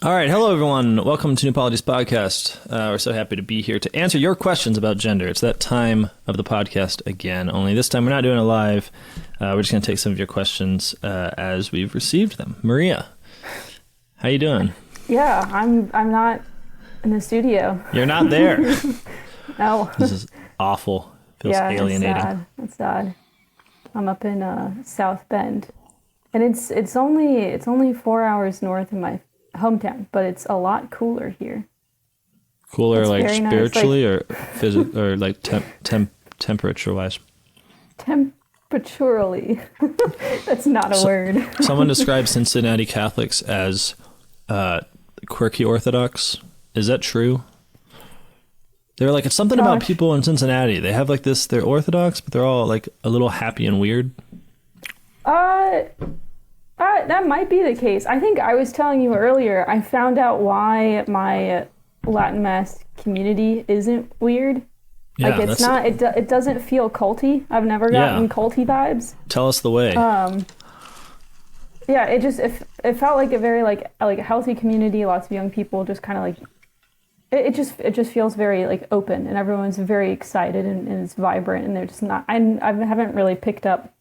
All right. Hello, everyone. Welcome to New Polities Podcast. We're so happy to be here to answer your questions about gender. It's that time of the podcast again, only this time we're not doing it live. We're just going to take some of your questions as we've received them. Maria, how you doing? Yeah, I'm not in the studio. You're not there. No. This is awful. Feels alienating. It's sad. I'm up in South Bend, and it's only 4 hours north of my hometown, but it's a lot cooler here. Cooler, it's like spiritually, nice. or physical, or like temperature wise. Temperaturally, that's not a word. Someone describes Cincinnati Catholics as quirky Orthodox. Is that true? They're like, it's something about people in Cincinnati. They have like this. They're Orthodox, but they're all like a little happy and weird. That might be the case. I think I was telling you earlier, I found out why my Latin Mass community isn't weird. Yeah, like it's not, it doesn't feel culty. I've never gotten culty vibes. Tell us the way. Yeah, it felt like a very like a healthy community. Lots of young people, just kind of like, it just feels very like open, and everyone's very excited and it's vibrant, and they're just not, I haven't really picked up,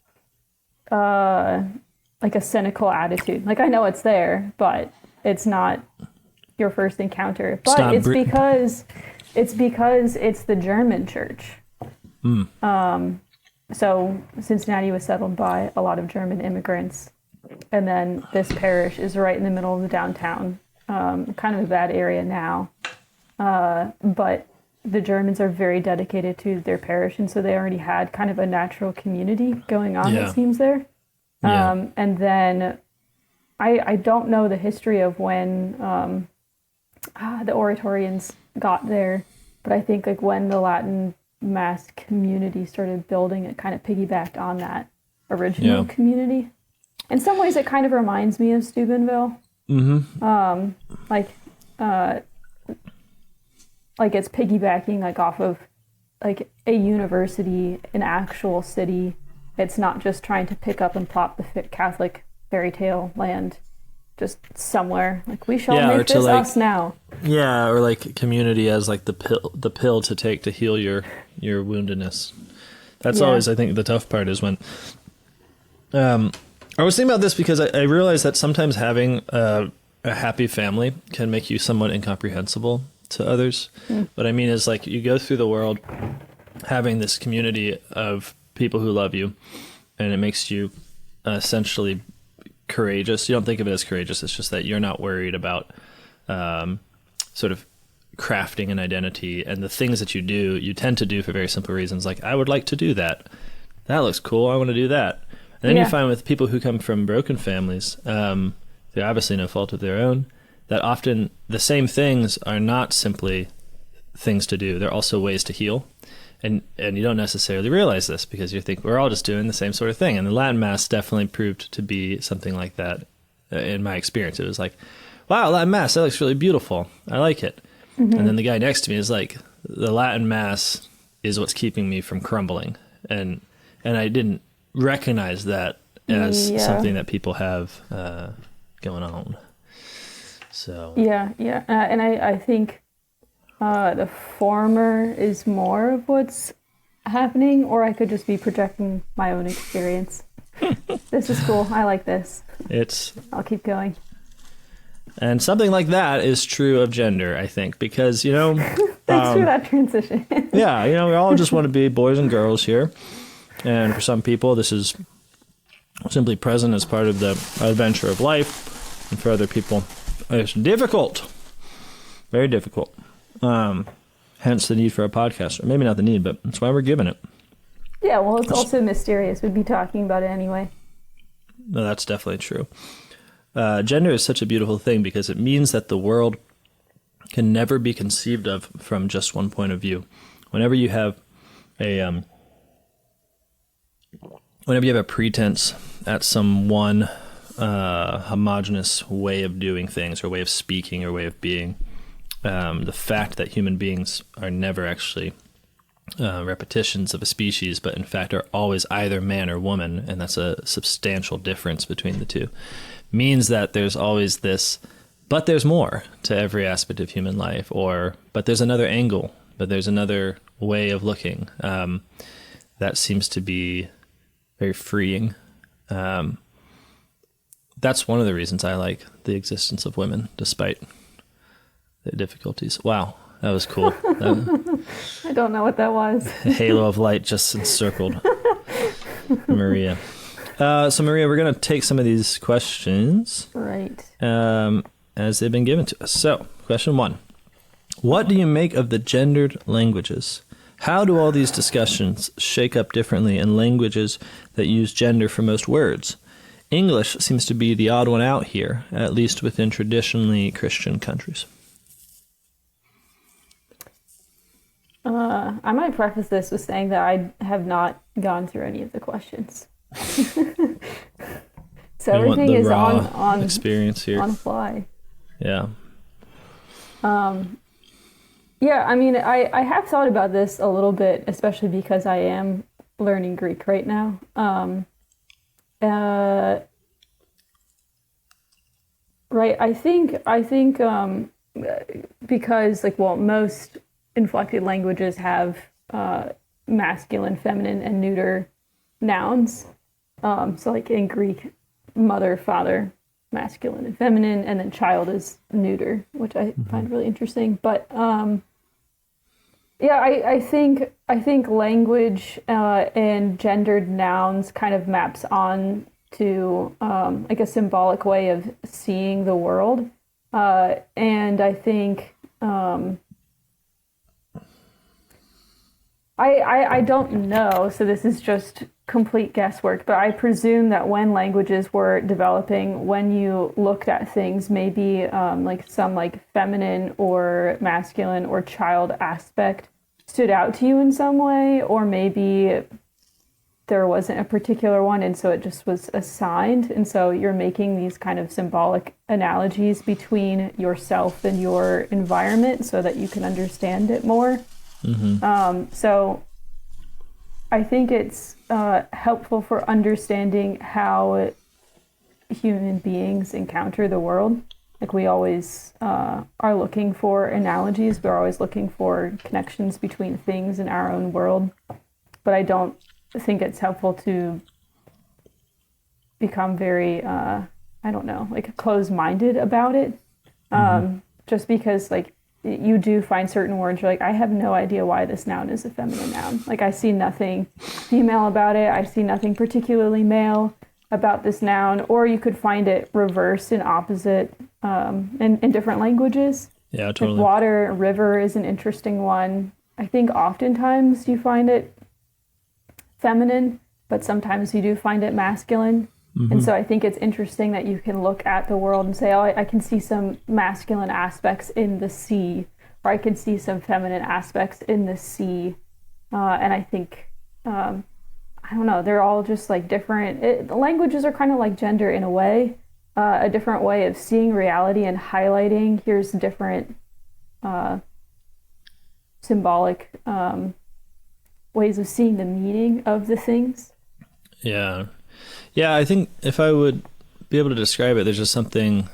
like a cynical attitude. Like I know it's there, but it's not your first encounter. But it's because it's the German church. So Cincinnati was settled by a lot of German immigrants, and then this parish is right in the middle of the downtown, kind of a bad area now. But the Germans are very dedicated to their parish, and so they already had kind of a natural community going on, it seems there. And then I don't know the history of when the Oratorians got there, but I think like when the Latin Mass community started building, it kind of piggybacked on that original community. In some ways, it kind of reminds me of Steubenville. Mm-hmm. Like it's piggybacking like off of like a university, an actual city. It's not just trying to pick up and plop the Catholic fairy tale land just somewhere. Like, we shall make this like, us now. Yeah, or like community as like the pill to take to heal your woundedness. That's always, I think, the tough part is when... I was thinking about this because I realized that sometimes having a happy family can make you somewhat incomprehensible to others. What I mean is, like, you go through the world having this community of people who love you, and it makes you essentially courageous. You don't think of it as courageous. It's just that you're not worried about sort of crafting an identity, and the things that you tend to do for very simple reasons. Like, I would like to do that. That looks cool. I want to do that. And then you find with people who come from broken families, they're obviously no fault of their own, that often the same things are not simply things to do. They're also ways to heal. And you don't necessarily realize this because you think we're all just doing the same sort of thing. And the Latin Mass definitely proved to be something like that in my experience. It was like, wow, Latin Mass, that looks really beautiful. I like it. Mm-hmm. And then the guy next to me is like, the Latin Mass is what's keeping me from crumbling. And I didn't recognize that as something that people have going on. So and I think the former is more of what's happening, or I could just be projecting my own experience. This is cool. I like this. I'll keep going. And something like that is true of gender, I think, because, you know... Thanks for that transition. Yeah, you know, we all just want to be boys and girls here. And for some people, this is simply present as part of the adventure of life. And for other people, it's difficult. Very difficult. Hence the need for a podcast. Or maybe not the need, but that's why we're giving it. Yeah, well, it's also mysterious. We'd be talking about it anyway. No, that's definitely true. Gender is such a beautiful thing because it means that the world can never be conceived of from just one point of view. Whenever you have a pretense at some one homogeneous way of doing things or way of speaking or way of being, the fact that human beings are never actually repetitions of a species, but in fact are always either man or woman, and that's a substantial difference between the two, means that there's always this but there's more to every aspect of human life, but there's another angle, but there's another way of looking. That seems to be very freeing. That's one of the reasons I like the existence of women, despite the difficulties. Wow, that was cool. I don't know what that was. A halo of light just encircled Maria. So Maria, we're going to take some of these questions. Right. As they've been given to us. So, question 1. What do you make of the gendered languages? How do all these discussions shake up differently in languages that use gender for most words? English seems to be the odd one out here, at least within traditionally Christian countries. I might preface this with saying that I have not gone through any of the questions. So everything is on experience here. On the fly. Yeah. Yeah, I mean, I have thought about this a little bit, especially because I am learning Greek right now. Right, I think because most inflected languages have masculine, feminine, and neuter nouns. So like in Greek, mother, father, masculine and feminine, and then child is neuter, which I find really interesting. But yeah, I think language and gendered nouns kind of maps on to like a symbolic way of seeing the world, and I think I don't know, so this is just complete guesswork, but I presume that when languages were developing, when you looked at things, maybe like some like feminine or masculine or child aspect stood out to you in some way, or maybe there wasn't a particular one, and so it just was assigned, and so you're making these kind of symbolic analogies between yourself and your environment so that you can understand it more. So I think it's helpful for understanding how human beings encounter the world. Like we always are looking for analogies. We're always looking for connections between things in our own world. But I don't think it's helpful to become very, closed-minded about it. Just because you do find certain words, you're like, I have no idea why this noun is a feminine noun. Like, I see nothing female about it. I see nothing particularly male about this noun. Or you could find it reversed and opposite in different languages. Yeah, totally. Like water, river is an interesting one. I think oftentimes you find it feminine, but sometimes you do find it masculine. And so I think it's interesting that you can look at the world and say, oh, I can see some masculine aspects in the sea, or I can see some feminine aspects in the sea. And I think, I don't know, they're all just like different. Languages are kind of like gender in a way, a different way of seeing reality and highlighting, here's different symbolic ways of seeing the meaning of the things. Yeah. Yeah, I think if I would be able to describe it, there's just something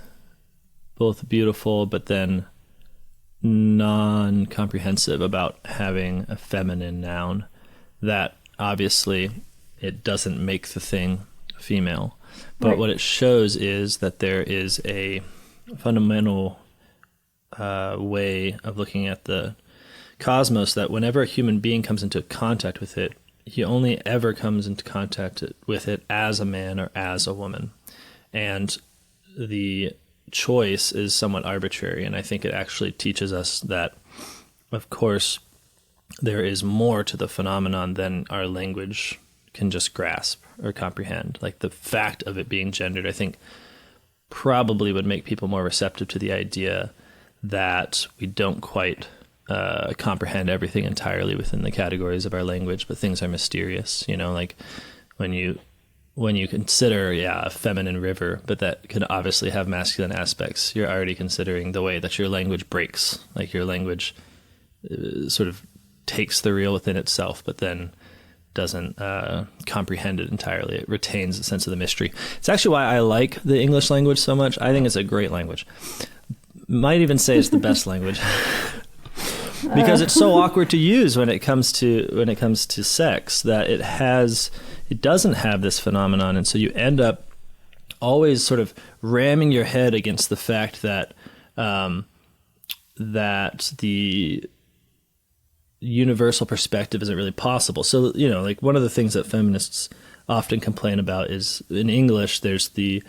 both beautiful but then non-comprehensive about having a feminine noun that obviously it doesn't make the thing female. But Right. What it shows is that there is a fundamental way of looking at the cosmos that whenever a human being comes into contact with it, he only ever comes into contact with it as a man or as a woman. And the choice is somewhat arbitrary. And I think it actually teaches us that, of course, there is more to the phenomenon than our language can just grasp or comprehend. Like the fact of it being gendered, I think, probably would make people more receptive to the idea that we don't quite comprehend everything entirely within the categories of our language, but things are mysterious, like when you consider, a feminine river, but that could obviously have masculine aspects, you're already considering the way that your language breaks, like your language sort of takes the real within itself, but then doesn't comprehend it entirely. It retains a sense of the mystery. It's actually why I like the English language so much. I think it's a great language. might even say it's the best language. Because it's so awkward to use when it comes to sex, that it doesn't have this phenomenon, and so you end up always sort of ramming your head against the fact that that the universal perspective isn't really possible. So, like one of the things that feminists often complain about is in English, there's the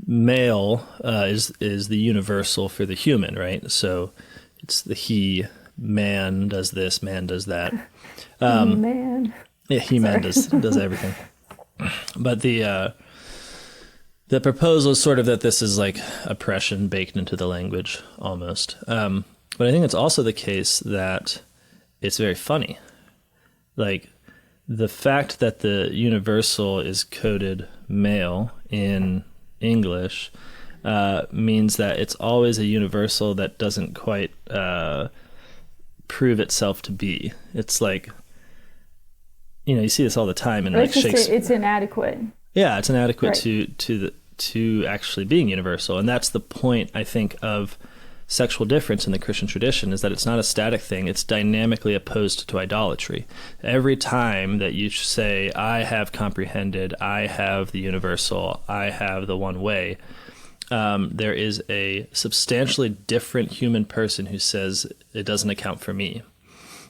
male is the universal for the human, right? So it's the he. Man does this, man does that. Man. Yeah, he-man does everything. But the proposal is sort of that this is like oppression baked into the language almost. But I think it's also the case that it's very funny. Like the fact that the universal is coded male in English means that it's always a universal that doesn't quite prove itself to be. It's like, you see this all the time in like Shakespeare. It's inadequate. Yeah, it's inadequate right. to actually being universal, and that's the point I think of sexual difference in the Christian tradition, is that it's not a static thing. It's dynamically opposed to idolatry. Every time that you say, "I have comprehended," "I have the universal," "I have the one way," there is a substantially different human person who says it doesn't account for me.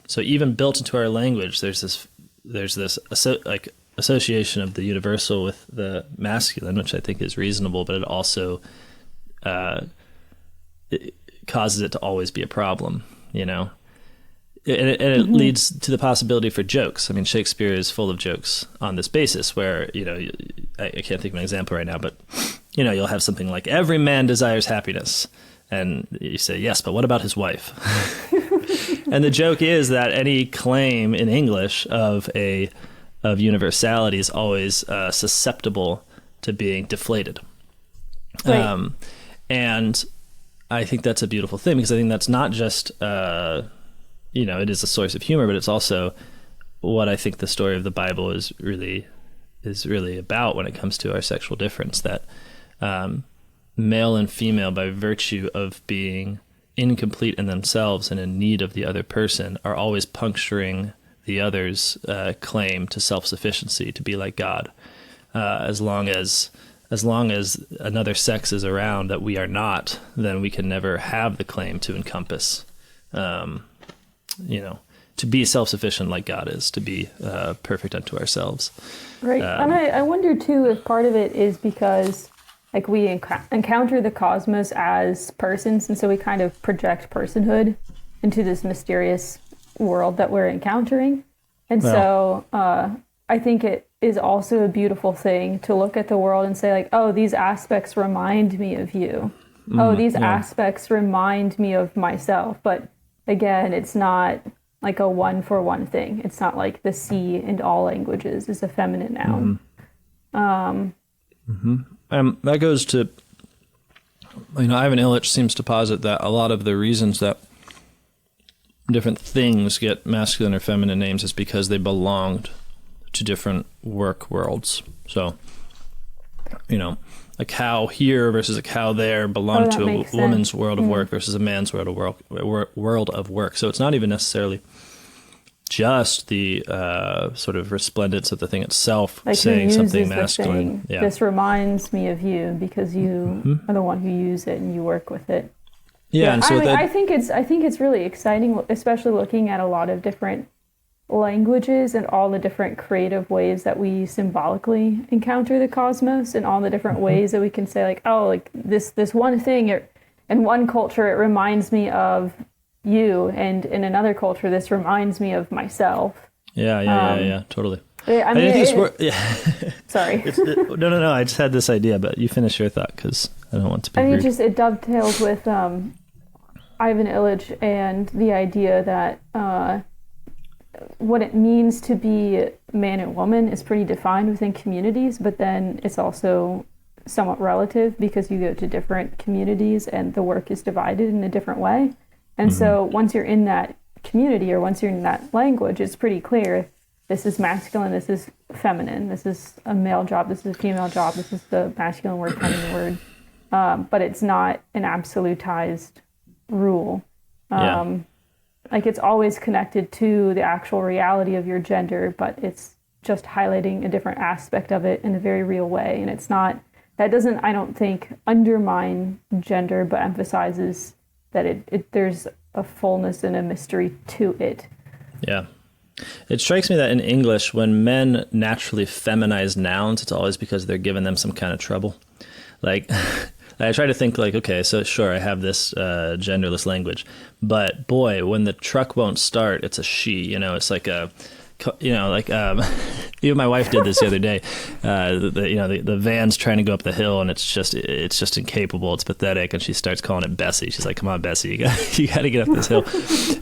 So even built into our language, there's this association of the universal with the masculine, which I think is reasonable, but it also it causes it to always be a problem, And it leads to the possibility for jokes. I mean, Shakespeare is full of jokes on this basis where, I can't think of an example right now, but, you'll have something like, every man desires happiness. And you say, yes, but what about his wife? And the joke is that any claim in English of universality is always susceptible to being deflated. Right. And I think that's a beautiful thing, because I think that's not just, it is a source of humor, but it's also what I think the story of the Bible is really about when it comes to our sexual difference, that male and female, by virtue of being incomplete in themselves and in need of the other person, are always puncturing the other's claim to self-sufficiency, to be like God. As long as another sex is around that we are not, then we can never have the claim to encompass, to be self-sufficient like God is, to be perfect unto ourselves. Right. And I wonder, too, if part of it is because like we encounter the cosmos as persons, and so we kind of project personhood into this mysterious world that we're encountering. And so I think it is also a beautiful thing to look at the world and say, like, oh, these aspects remind me of you. Oh, these aspects remind me of myself. But again, it's not like a one-for-one thing. It's not like the C in all languages is a feminine noun. That goes to, Ivan Illich seems to posit that a lot of the reasons that different things get masculine or feminine names is because they belonged to different work worlds. So, a cow here versus a cow there belonged to a woman's world of work versus a man's world of work. So it's not even necessarily just the sort of resplendence of the thing itself, like saying something masculine. Yeah. This reminds me of you because you are the one who use it and you work with it. Yeah, and so I think it's really exciting, especially looking at a lot of different languages and all the different creative ways that we symbolically encounter the cosmos, and all the different ways that we can say, like, oh, like this one thing in one culture it reminds me of you, and in another culture this reminds me of myself. Yeah, totally. I mean, sorry. No. I just had this idea, but you finish your thought because I don't want to be rude. It dovetails with Ivan Illich and the idea that what it means to be man and woman is pretty defined within communities, but then it's also somewhat relative because you go to different communities and the work is divided in a different way. And so once you're in that community or once you're in that language, it's pretty clear this is masculine, this is feminine, this is a male job, this is a female job, this is the masculine word, feminine word. But it's not an absolutized rule. Yeah. Like it's always connected to the actual reality of your gender, but it's just highlighting a different aspect of it in a very real way. And it's not, that doesn't, I don't think, undermine gender, but emphasizes that there's a fullness and a mystery to it. Yeah. It strikes me that in English, when men naturally feminize nouns, it's always because they're giving them some kind of trouble. Like, I try to think like, okay, so sure, I have this genderless language, but boy, when the truck won't start, it's a she, you know, it's like a, you know, like, even my wife did this the other day. The van's trying to go up the hill and it's just incapable. It's pathetic. And she starts calling it Bessie. She's like, come on, Bessie, you got to get up this hill.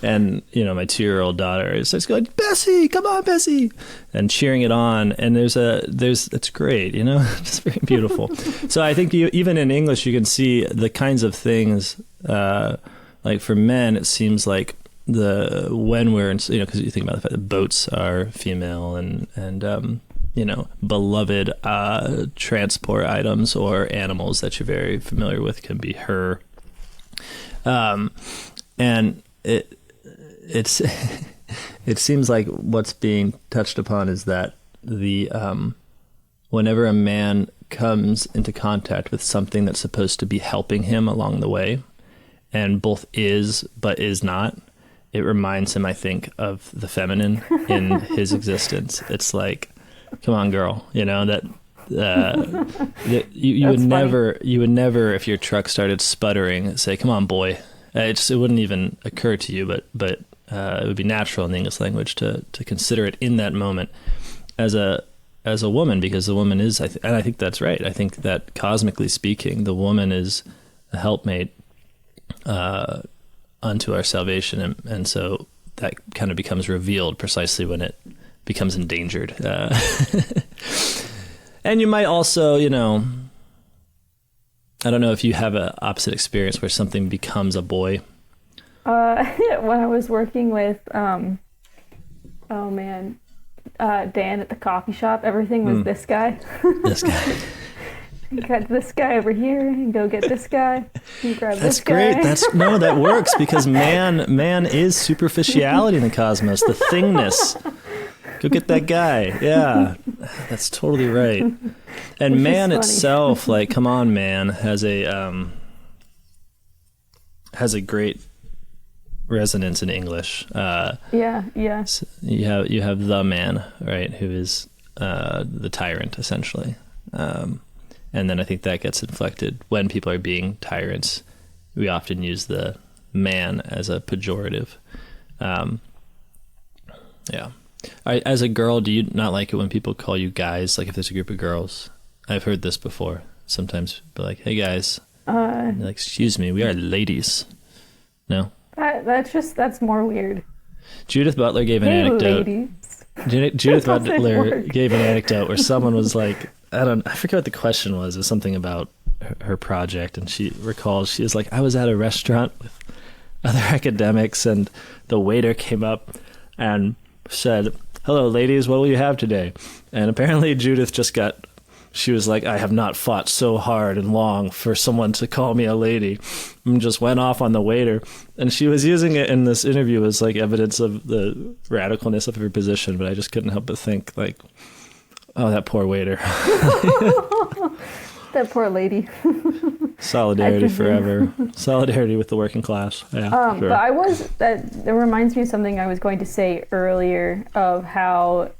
And, you know, my 2-year-old daughter starts going, Bessie, come on, Bessie, and cheering it on. And it's great, you know, just very beautiful. So I think even in English, you can see the kinds of things, like for men, it seems like, when we're in, you know, because you think about the fact that boats are female and you know, beloved transport items or animals that you're very familiar with can be her, and it's it seems like what's being touched upon is that the whenever a man comes into contact with something that's supposed to be helping him along the way, and both is but is not, it reminds him, I think, of the feminine in his existence. It's like, come on, girl, you know, that you would never, if your truck started sputtering, say, come on, boy. It wouldn't even occur to you, but it would be natural in the English language to consider it in that moment as a woman, because the woman is, and I think that's right. I think that cosmically speaking, the woman is a helpmate, unto our salvation, and so that kind of becomes revealed precisely when it becomes endangered. And you might also, you know, I don't know if you have an opposite experience where something becomes a boy. When I was working with, Dan at the coffee shop, everything was this guy. This guy. You got this guy over here, and go get this guy. You grab That's this guy. great. That works because man is superficiality in the cosmos, the thingness. Go get that guy. Yeah, that's totally right. And Which man itself, like, come on, man, has a great resonance in English. Yeah. So you have the man, right, who is the tyrant essentially. And then I think that gets inflected when people are being tyrants. We often use the man as a pejorative. Yeah. As a girl, do you not like it when people call you guys? Like if there's a group of girls, I've heard this before. Sometimes be like, "Hey guys," and like, "Excuse me, we are ladies." No. That's more weird. Judith Butler gave an anecdote. Ladies. Judith Butler gave an anecdote where someone was like, I forget what the question was. It was something about her project, and she recalls she was like, I was at a restaurant with other academics, and the waiter came up and said, "Hello, ladies, what will you have today?" And apparently Judith she was like, I have not fought so hard and long for someone to call me a lady, and just went off on the waiter. And she was using it in this interview as like evidence of the radicalness of her position, but I just couldn't help but think like, oh, that poor waiter. That poor lady. Solidarity forever. Solidarity with the working class. Yeah, sure. But that reminds me of something I was going to say earlier of how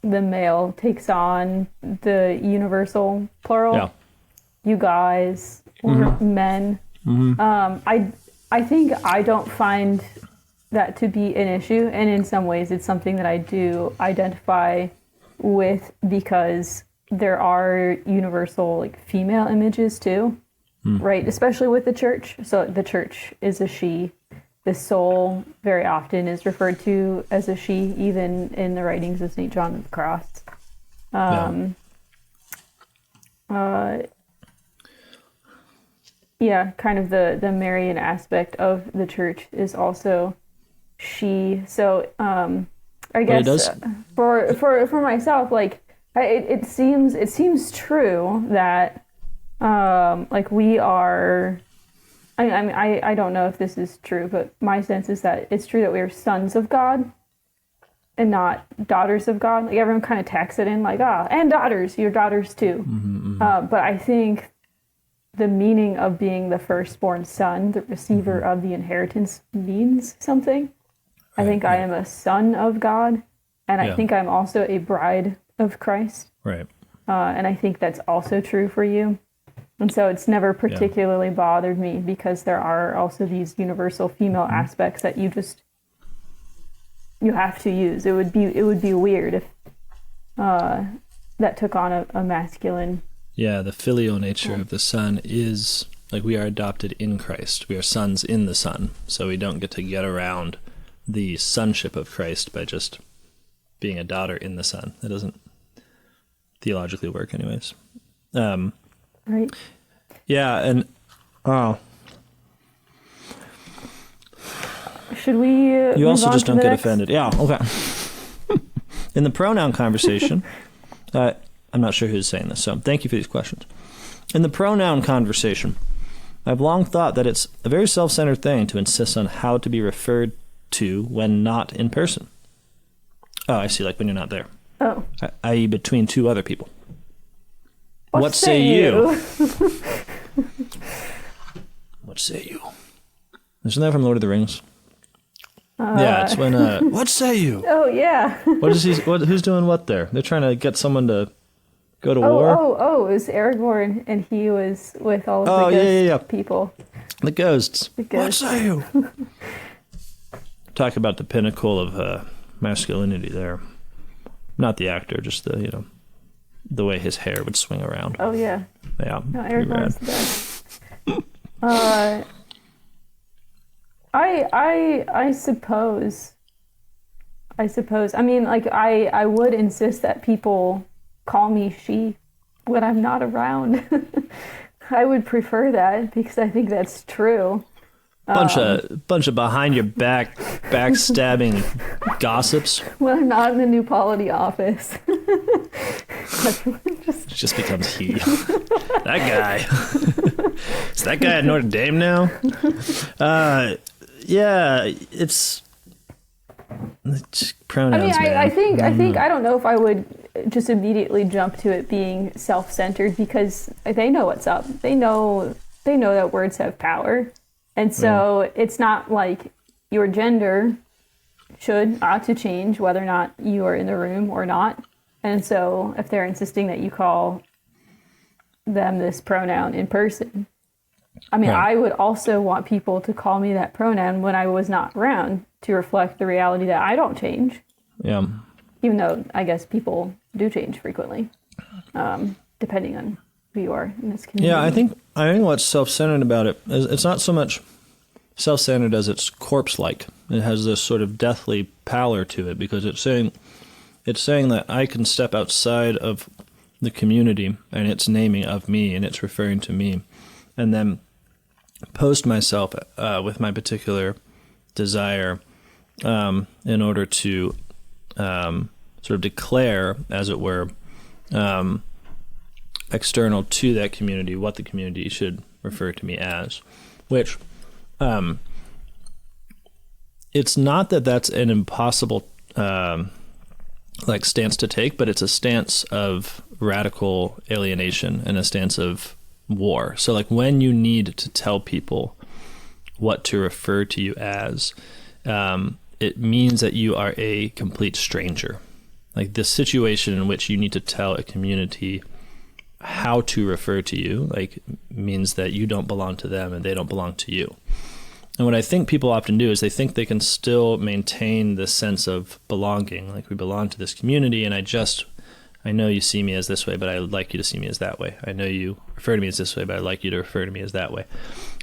the male takes on the universal plural. Yeah. You guys or men. Mm-hmm. I think I don't find that to be an issue, and in some ways it's something that I do identify with because there are universal like female images too, right? Especially with the church. So the church is a she. The soul very often is referred to as a she, even in the writings of St. John of the Cross. Kind of the Marian aspect of the church is also she. So I guess for myself, like it seems true that like we are I don't know if this is true, but my sense is that it's true that we are sons of God and not daughters of God. Like everyone kind of tacks it in like, and daughters, you're daughters too. But I think the meaning of being the firstborn son, the receiver of the inheritance, means something. I think I am a son of God, and I think I'm also a bride of Christ. Right. And I think that's also true for you. And so it's never particularly bothered me because there are also these universal female aspects that you have to use. It would be weird if that took on a masculine. Yeah, the filial nature of the Son is like we are adopted in Christ. We are sons in the Son. So we don't get to get around the sonship of Christ by just being a daughter in the Son. That doesn't theologically work anyways. Right. Yeah, and should we you also just don't get next? offended. Yeah, okay. In the pronoun conversation, I'm not sure who's saying this, so thank you for these questions. In the pronoun conversation, I've long thought that it's a very self-centered thing to insist on how to be referred to when not in person. Oh, I see, like when you're not there. Oh. I.e. between two other people. What say you? What say you? Isn't that from Lord of the Rings? Yeah, it's when, what say you? Oh, yeah. Who's doing what there? They're trying to get someone to go to war? It was Aragorn, and he was with all of the ghost people. The ghosts. What say you? Talk about the pinnacle of masculinity there. Not the actor, just the way his hair would swing around. Oh, yeah. Yeah. No, Aragorn's the best. I suppose. I mean, like, I would insist that people call me she when I'm not around. I would prefer that because I think that's true. Bunch of behind your back backstabbing gossips. When I'm not in the New Polity office. It just becomes he. That guy. Is that guy at Notre Dame now? Yeah, it's pronouns. I think I don't know if I would just immediately jump to it being self-centered because they know what's up. They know that words have power. And so it's not like your gender ought to change whether or not you are in the room or not. And so if they're insisting that you call them this pronoun in person, I mean, I would also want people to call me that pronoun when I was not around to reflect the reality that I don't change. Yeah. Even though I guess people do change frequently, depending on who you are in this community. Yeah, I think what's self-centered about it is it's not so much self-centered as it's corpse-like. It has this sort of deathly pallor to it because it's saying that I can step outside of the community and it's naming of me and it's referring to me, and then post myself with my particular desire in order to sort of declare, as it were, external to that community what the community should refer to me as, which it's not that that's an impossible stance to take, but it's a stance of radical alienation and a stance of war. So like when you need to tell people what to refer to you as, it means that you are a complete stranger. Like the situation in which you need to tell a community how to refer to you, like, means that you don't belong to them and they don't belong to you. And what I think people often do is they think they can still maintain this sense of belonging, like we belong to this community, and I know you see me as this way, but I'd like you to see me as that way. I know you refer to me as this way, but I'd like you to refer to me as that way.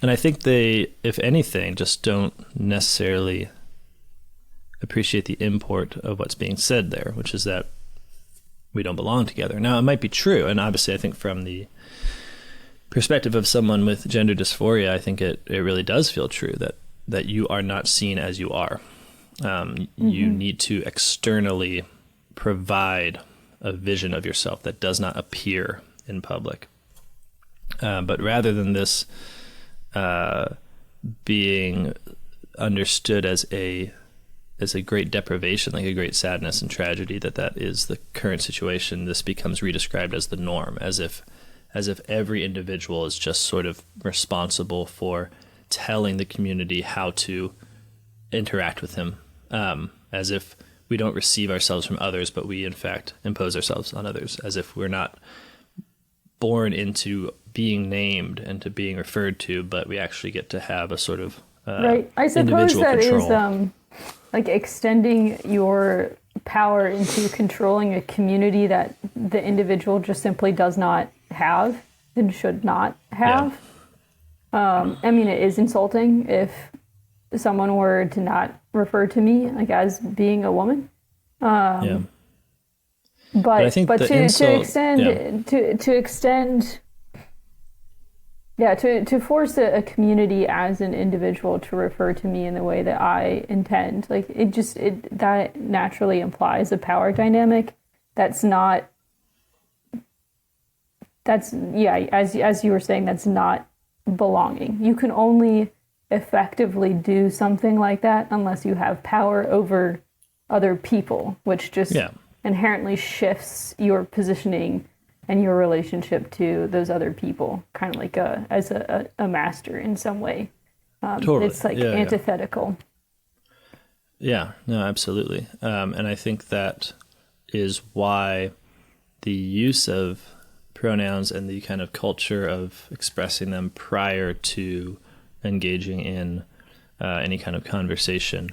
And I think they, if anything, just don't necessarily appreciate the import of what's being said there, which is that we don't belong together. Now, it might be true, and obviously I think from the perspective of someone with gender dysphoria, I think it really does feel true that you are not seen as you are. You need to externally provide a vision of yourself that does not appear in public. But rather than this being understood as a great deprivation, like a great sadness and tragedy, that is the current situation. This becomes redescribed as the norm, as if every individual is just sort of responsible for telling the community how to interact with him, as if we don't receive ourselves from others, but we in fact impose ourselves on others, as if we're not born into being named and to being referred to, but we actually get to have a sort of right. I suppose that control. Is like extending your power into controlling a community that the individual just simply does not have and should not have. Yeah. I mean, it is insulting if someone were to not refer to me like as being a woman. Yeah. But to force a community as an individual to refer to me in the way that I intend, like that naturally implies a power dynamic as you were saying, that's not belonging. You can only effectively do something like that unless you have power over other people, which just inherently shifts your positioning and your relationship to those other people, kind of like as a master in some way. Totally. It's like antithetical. Yeah, no, absolutely. And I think that is why the use of pronouns and the kind of culture of expressing them prior to engaging in any kind of conversation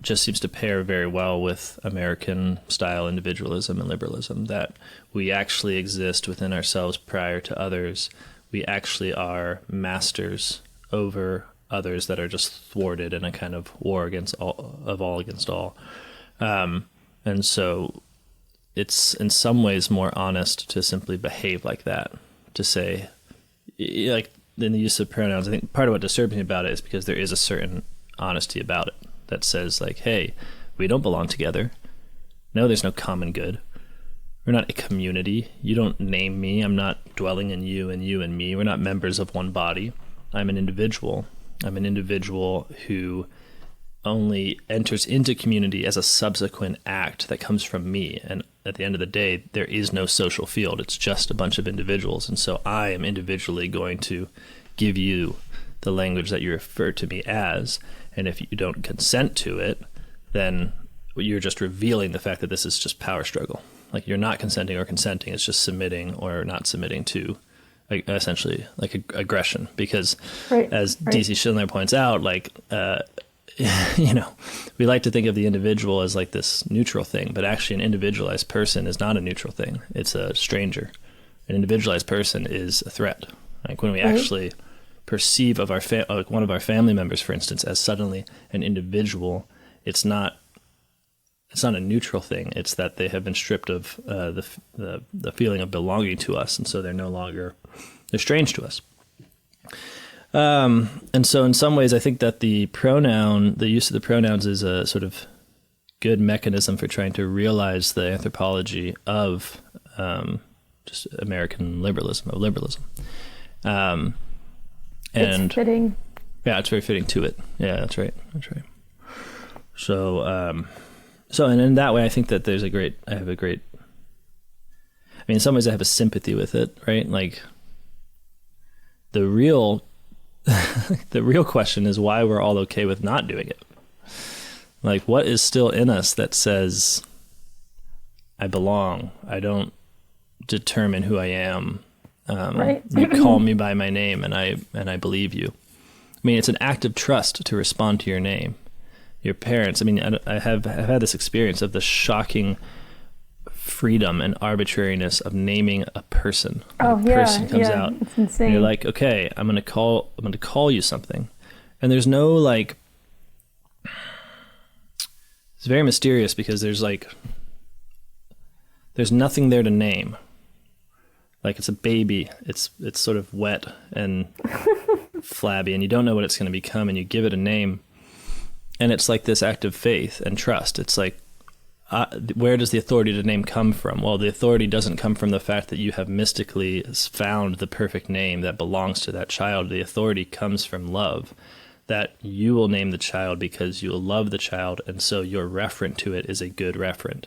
just seems to pair very well with American style individualism and liberalism, that we actually exist within ourselves prior to others. We actually are masters over others that are just thwarted in a kind of war against all against all. And so it's in some ways more honest to simply behave like that, to say, like in the use of pronouns, I think part of what disturbs me about it is because there is a certain honesty about it that says like, hey, we don't belong together. No, there's no common good. We're not a community. You don't name me. I'm not dwelling in you and me. We're not members of one body. I'm an individual. I'm an individual who only enters into community as a subsequent act that comes from me. And at the end of the day, there is no social field. It's just a bunch of individuals. And so I am individually going to give you the language that you refer to me as. And if you don't consent to it, then you're just revealing the fact that this is just power struggle. Like you're not consenting or consenting. It's just submitting or not submitting to essentially like aggression. Because as DC Schindler points out, like, we like to think of the individual as like this neutral thing, but actually an individualized person is not a neutral thing. It's a stranger. An individualized person is a threat. Like when we actually perceive of our like one of our family members, for instance, as suddenly an individual, it's not a neutral thing. It's that they have been stripped of the feeling of belonging to us, and so they're strange to us. And so in some ways, I think that the use of the pronouns is a sort of good mechanism for trying to realize the anthropology of just American liberalism. And it's fitting. Yeah, it's very fitting to it. Yeah, that's right. So, and in that way, I think that I mean, in some ways I have a sympathy with it, right? Like the real question is why we're all okay with not doing it. Like what is still in us that says, I belong. I don't determine who I am. You call me by my name and I believe you. I mean, it's an act of trust to respond to your name. Your parents, I mean, I have had this experience of the shocking freedom and arbitrariness of naming a person. Person comes out. It's insane. And you're like, okay, I'm going to call you something. And there's no like, it's very mysterious because there's nothing there to name. Like it's a baby. It's sort of wet and flabby and you don't know what it's going to become and you give it a name. And it's like this act of faith and trust. It's like, where does the authority to name come from? Well, the authority doesn't come from the fact that you have mystically found the perfect name that belongs to that child. The authority comes from love. that you will name the child because you'll love the child, and so your referent to it is a good referent.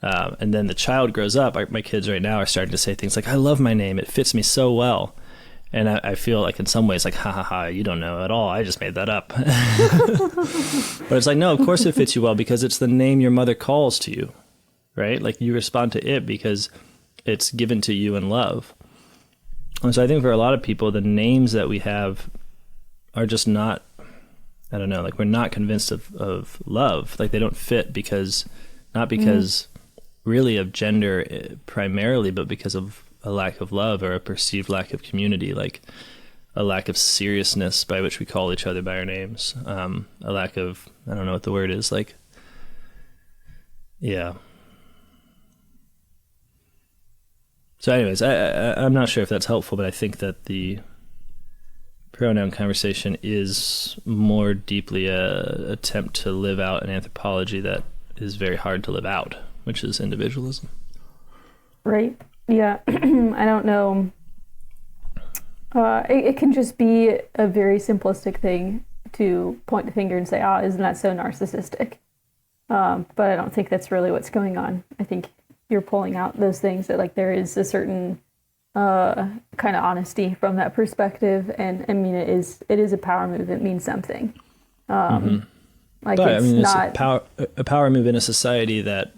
And then the child grows up. My kids right now are starting to say things like, I love my name. It fits me so well. And I feel like in some ways like, ha ha ha, you don't know at all. I just made that up. But it's like, no, of course it fits you well because it's the name your mother calls to you, right? Like you respond to it because it's given to you in love. And so I think for a lot of people, the names that we have are just not, I don't know, like we're not convinced of love. Like they don't fit not because really of gender primarily, but because of a lack of love or a perceived lack of community, like a lack of seriousness by which we call each other by our names, a lack of, I don't know what the word is, like, yeah. So anyways, I'm not sure if that's helpful, but I think that the pronoun conversation is more deeply a attempt to live out an anthropology that is very hard to live out, which is individualism. Right. Yeah. I don't know. It can just be a very simplistic thing to point the finger and say, isn't that so narcissistic? But I don't think that's really what's going on. I think you're pulling out those things that like there is a certain kind of honesty from that perspective. And I mean, it is a power move. It means something. Like but, it's not a power move in a society that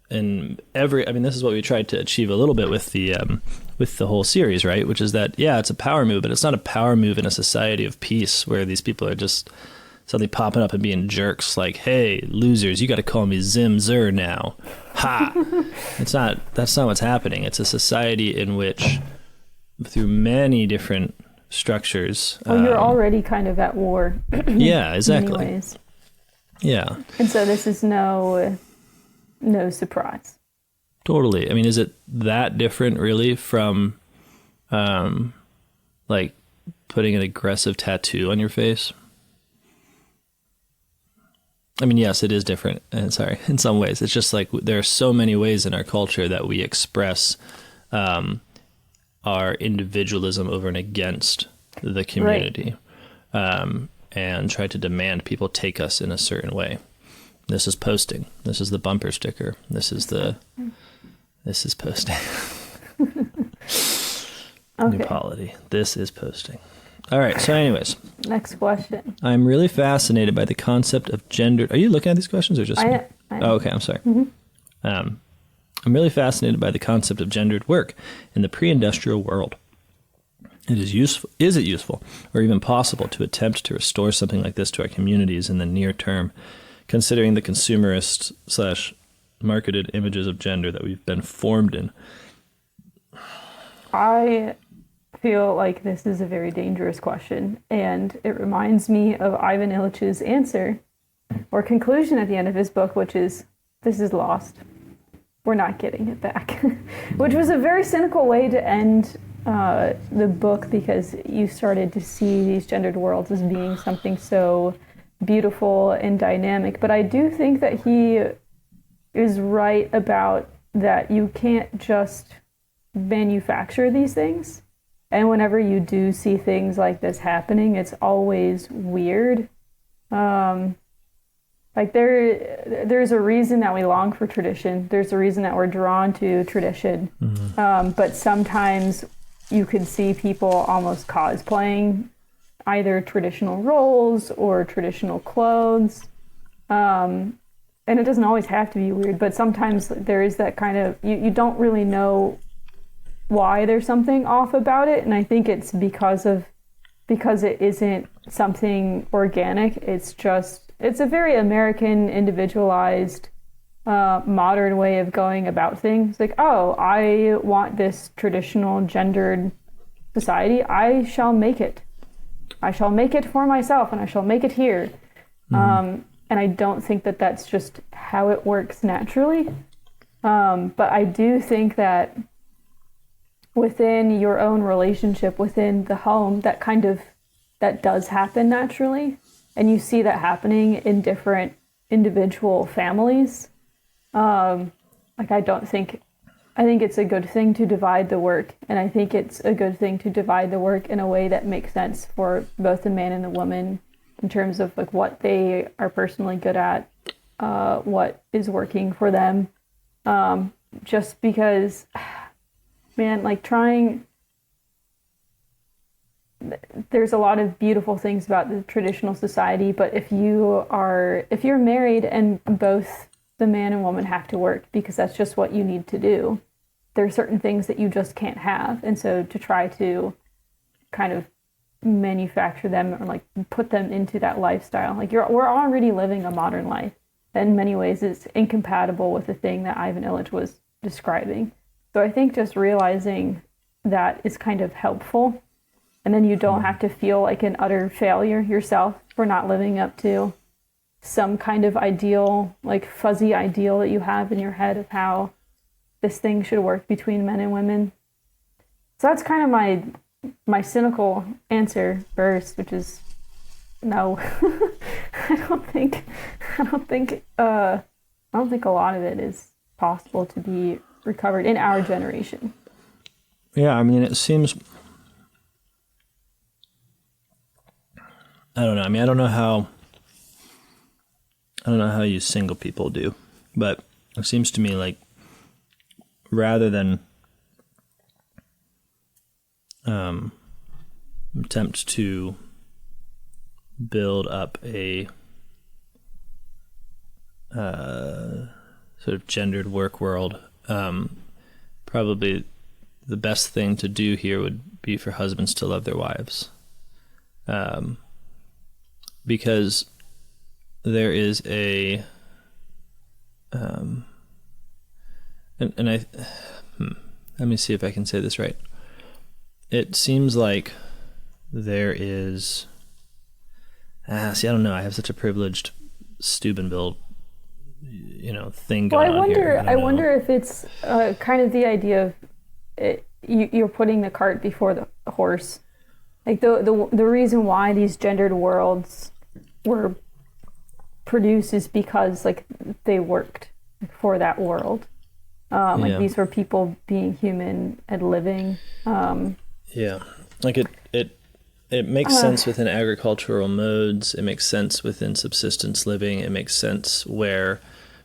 this is what we tried to achieve a little bit with the whole series, right? Which is that, yeah, it's a power move, but it's not a power move in a society of peace where these people are just suddenly popping up and being jerks like, hey, losers, you got to call me Zim Zur now. Ha! That's not what's happening. It's a society in which through many different structures. Well, you're already kind of at war. Yeah, exactly. In many ways. Yeah. And so this is no surprise. Totally. I mean, is it that different really from like putting an aggressive tattoo on your face? I mean, yes, it is different. And sorry, in some ways, it's just like there are so many ways in our culture that we express our individualism over and against the community, and try to demand people take us in a certain way. This is posting. This is the bumper sticker. This is posting. Okay. New polity. This is posting. All right. So anyways. Next question. I'm really fascinated by the concept of gender. Are you looking at these questions or just me? Oh, okay. I'm sorry. Mm-hmm. I'm really fascinated by the concept of gendered work in the pre-industrial world. Is it useful or even possible to attempt to restore something like this to our communities in the near term, considering the consumerist / marketed images of gender that we've been formed in? I feel like this is a very dangerous question, and it reminds me of Ivan Illich's answer or conclusion at the end of his book, which is, this is lost. We're not getting it back. Which was a very cynical way to end the book, because you started to see these gendered worlds as being something so beautiful and dynamic. But I do think that he is right about that you can't just manufacture these things. And whenever you do see things like this happening, it's always weird. Like there's a reason that we long for tradition. There's a reason that we're drawn to tradition. Mm-hmm. But sometimes you can see people almost cosplaying either traditional roles or traditional clothes. And it doesn't always have to be weird, but sometimes there is that kind of, you don't really know why there's something off about it. And I think it's because it isn't something organic. It's a very American, individualized, modern way of going about things. Like, oh, I want this traditional gendered society. I shall make it. I shall make it for myself, and I shall make it here. Mm-hmm. And I don't think that that's just how it works naturally. But I do think that within your own relationship, within the home, that does happen naturally. And you see that happening in different individual families. I think it's a good thing to divide the work. And I think it's a good thing to divide the work in a way that makes sense for both the man and the woman in terms of like what they are personally good at, what is working for them. Just because, man, like there's a lot of beautiful things about the traditional society, but if you're married and both the man and woman have to work because that's just what you need to do, there are certain things that you just can't have. And so to try to kind of manufacture them or like put them into that lifestyle, like we're already living a modern life that in many ways is incompatible with the thing that Ivan Illich was describing. So I think just realizing that is kind of helpful. And then you don't have to feel like an utter failure yourself for not living up to some kind of ideal, like fuzzy ideal that you have in your head of how this thing should work between men and women. So that's kind of my cynical answer first, which is no. I don't think a lot of it is possible to be recovered in our generation. Yeah, I mean, it seems, I don't know. I mean, I don't know how you single people do, but it seems to me like rather than attempt to build up a sort of gendered work world, probably the best thing to do here would be for husbands to love their wives. Because there is a, let me see if I can say this right. It seems like there is, I don't know. I have such a privileged Steubenville, thing going on here. I wonder if it's kind of the idea of you're putting the cart before the horse. Like the reason why these gendered worlds were produced is because like they worked for that world. These were people being human and living. Like it makes sense within agricultural modes. It makes sense within subsistence living. It makes sense where,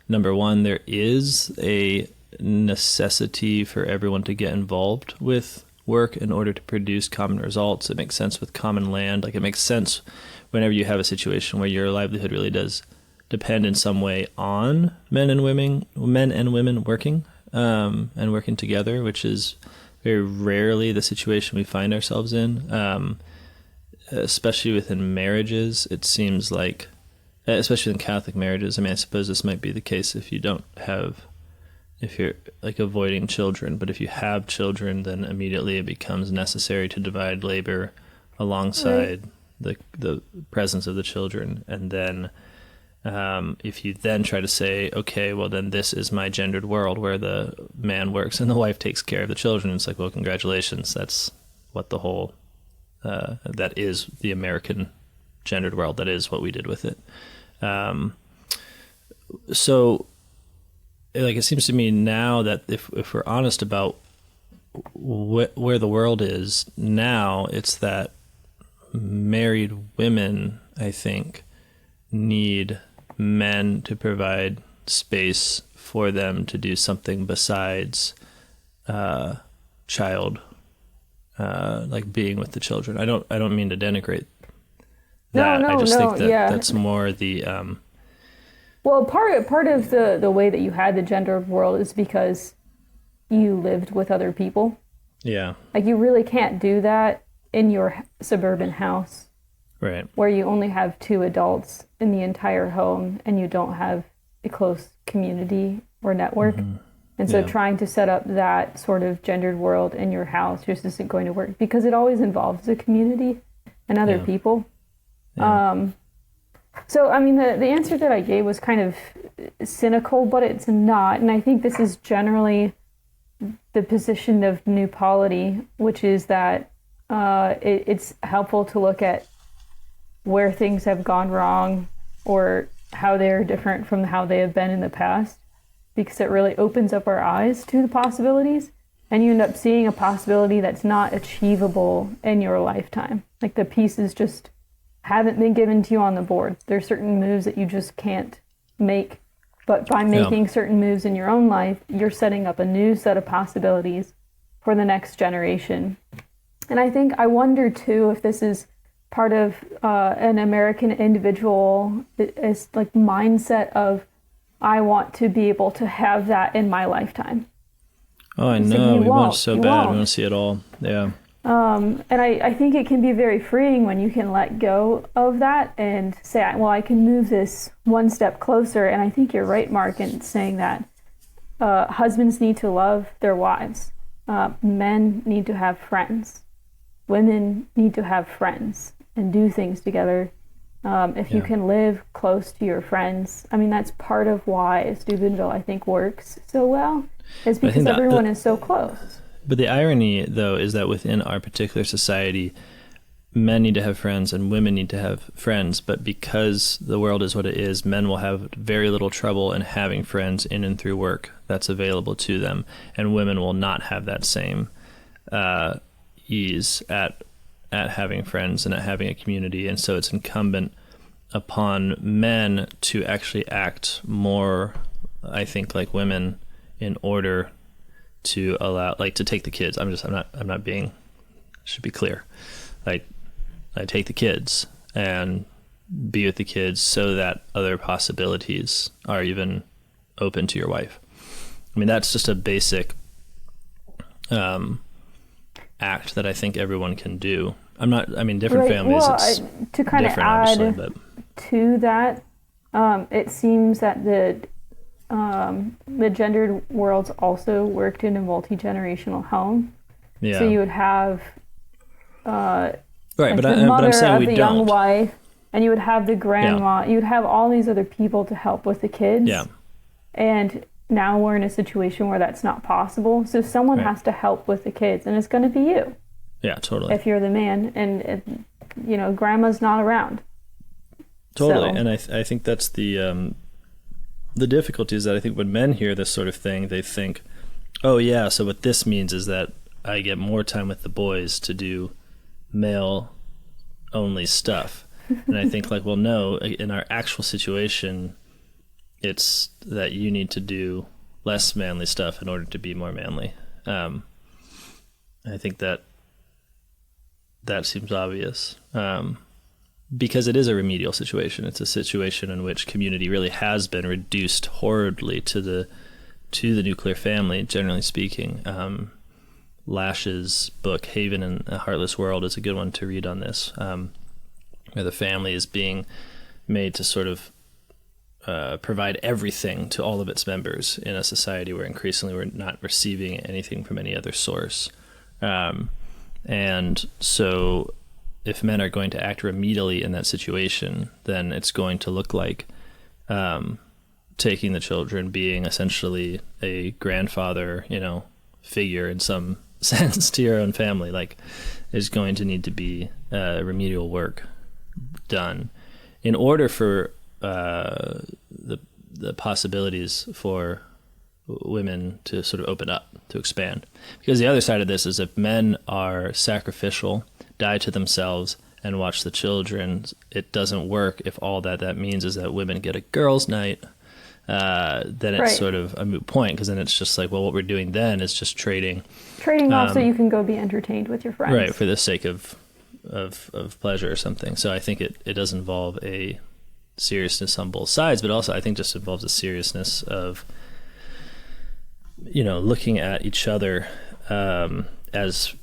number one, there is a necessity for everyone to get involved with work in order to produce common results. It makes sense with common land. Like it makes sense whenever you have a situation where your livelihood really does depend in some way on men and women working and working together, which is very rarely the situation we find ourselves in, especially within marriages. It seems like, especially in Catholic marriages, I mean, I suppose this might be the case if you're like avoiding children, but if you have children, then immediately it becomes necessary to divide labor alongside the presence of the children. And then if you then try to say, okay, well then this is my gendered world where the man works and the wife takes care of the children, it's like, well, congratulations, that's what the whole that is the American gendered world. That is what we did with it. So like it seems to me now that if we're honest about where the world is now, it's that married women, I think, need men to provide space for them to do something besides child, like being with the children. I don't mean to denigrate that. I just think that that's more the well, part of the way that you had the gendered world is because you lived with other people. Yeah. Like you really can't do that in your suburban house. Right. Where you only have two adults in the entire home and you don't have a close community or network. Mm-hmm. And so trying to set up that sort of gendered world in your house just isn't going to work because it always involves a community and other people. Yeah. So, I mean, the answer that I gave was kind of cynical, but it's not. And I think this is generally the position of New Polity, which is that it's helpful to look at where things have gone wrong or how they're different from how they have been in the past, because it really opens up our eyes to the possibilities, and you end up seeing a possibility that's not achievable in your lifetime. Like the pieces just haven't been given to you on the board. There's certain moves that you just can't make. But by making certain moves in your own life, you're setting up a new set of possibilities for the next generation. And I wonder too if this is part of an American individual is like mindset of, I want to be able to have that in my lifetime. Oh, I know. We want it so bad. We want to see it all. Yeah. And I think it can be very freeing when you can let go of that and say, well, I can move this one step closer. And I think you're right, Mark, in saying that husbands need to love their wives. Men need to have friends. Women need to have friends and do things together. If you can live close to your friends, I mean, that's part of why Steubenville, I think, works so well, is because everyone is so close. But the irony, though, is that within our particular society, men need to have friends and women need to have friends. But because the world is what it is, men will have very little trouble in having friends in and through work that's available to them. And women will not have that same ease at having friends and at having a community. And so it's incumbent upon men to actually act more, I think, like women in order to allow, like, to take the kids. I'm not being, should be clear. Like, I take the kids and be with the kids so that other possibilities are even open to your wife. I mean, that's just a basic act that I think everyone can do. Different families, it's to kind of add to that, it seems that the gendered worlds also worked in a multi-generational home. Yeah. So you would have right, but I'm saying we don't. Young wife, and you would have the grandma. You would have all these other people to help with the kids. Yeah. And now we're in a situation where that's not possible. So someone has to help with the kids, and it's going to be you. Yeah, totally. If you're the man, and grandma's not around. Totally, so. And I think that's the difficulty is that I think when men hear this sort of thing, they think, oh yeah, so what this means is that I get more time with the boys to do male-only stuff. And I think, like, well, no, in our actual situation, it's that you need to do less manly stuff in order to be more manly. I think that seems obvious. Because it is a remedial situation. It's a situation in which community really has been reduced horridly to the nuclear family, generally speaking. Lash's book, Haven in a Heartless World, is a good one to read on this, where the family is being made to sort of provide everything to all of its members in a society where increasingly we're not receiving anything from any other source. And so if men are going to act remedially in that situation, then it's going to look like taking the children, being essentially a grandfather, figure in some sense to your own family. Like, there's going to need to be remedial work done in order for the possibilities for women to sort of open up, to expand. Because the other side of this is if men are sacrificial, die to themselves, and watch the children, it doesn't work if all that means is that women get a girls' night. Then it's sort of a moot point, because then it's just like, well, what we're doing then is just trading off so you can go be entertained with your friends. Right, for the sake of pleasure or something. So I think it does involve a seriousness on both sides, but also I think just involves a seriousness of looking at each other as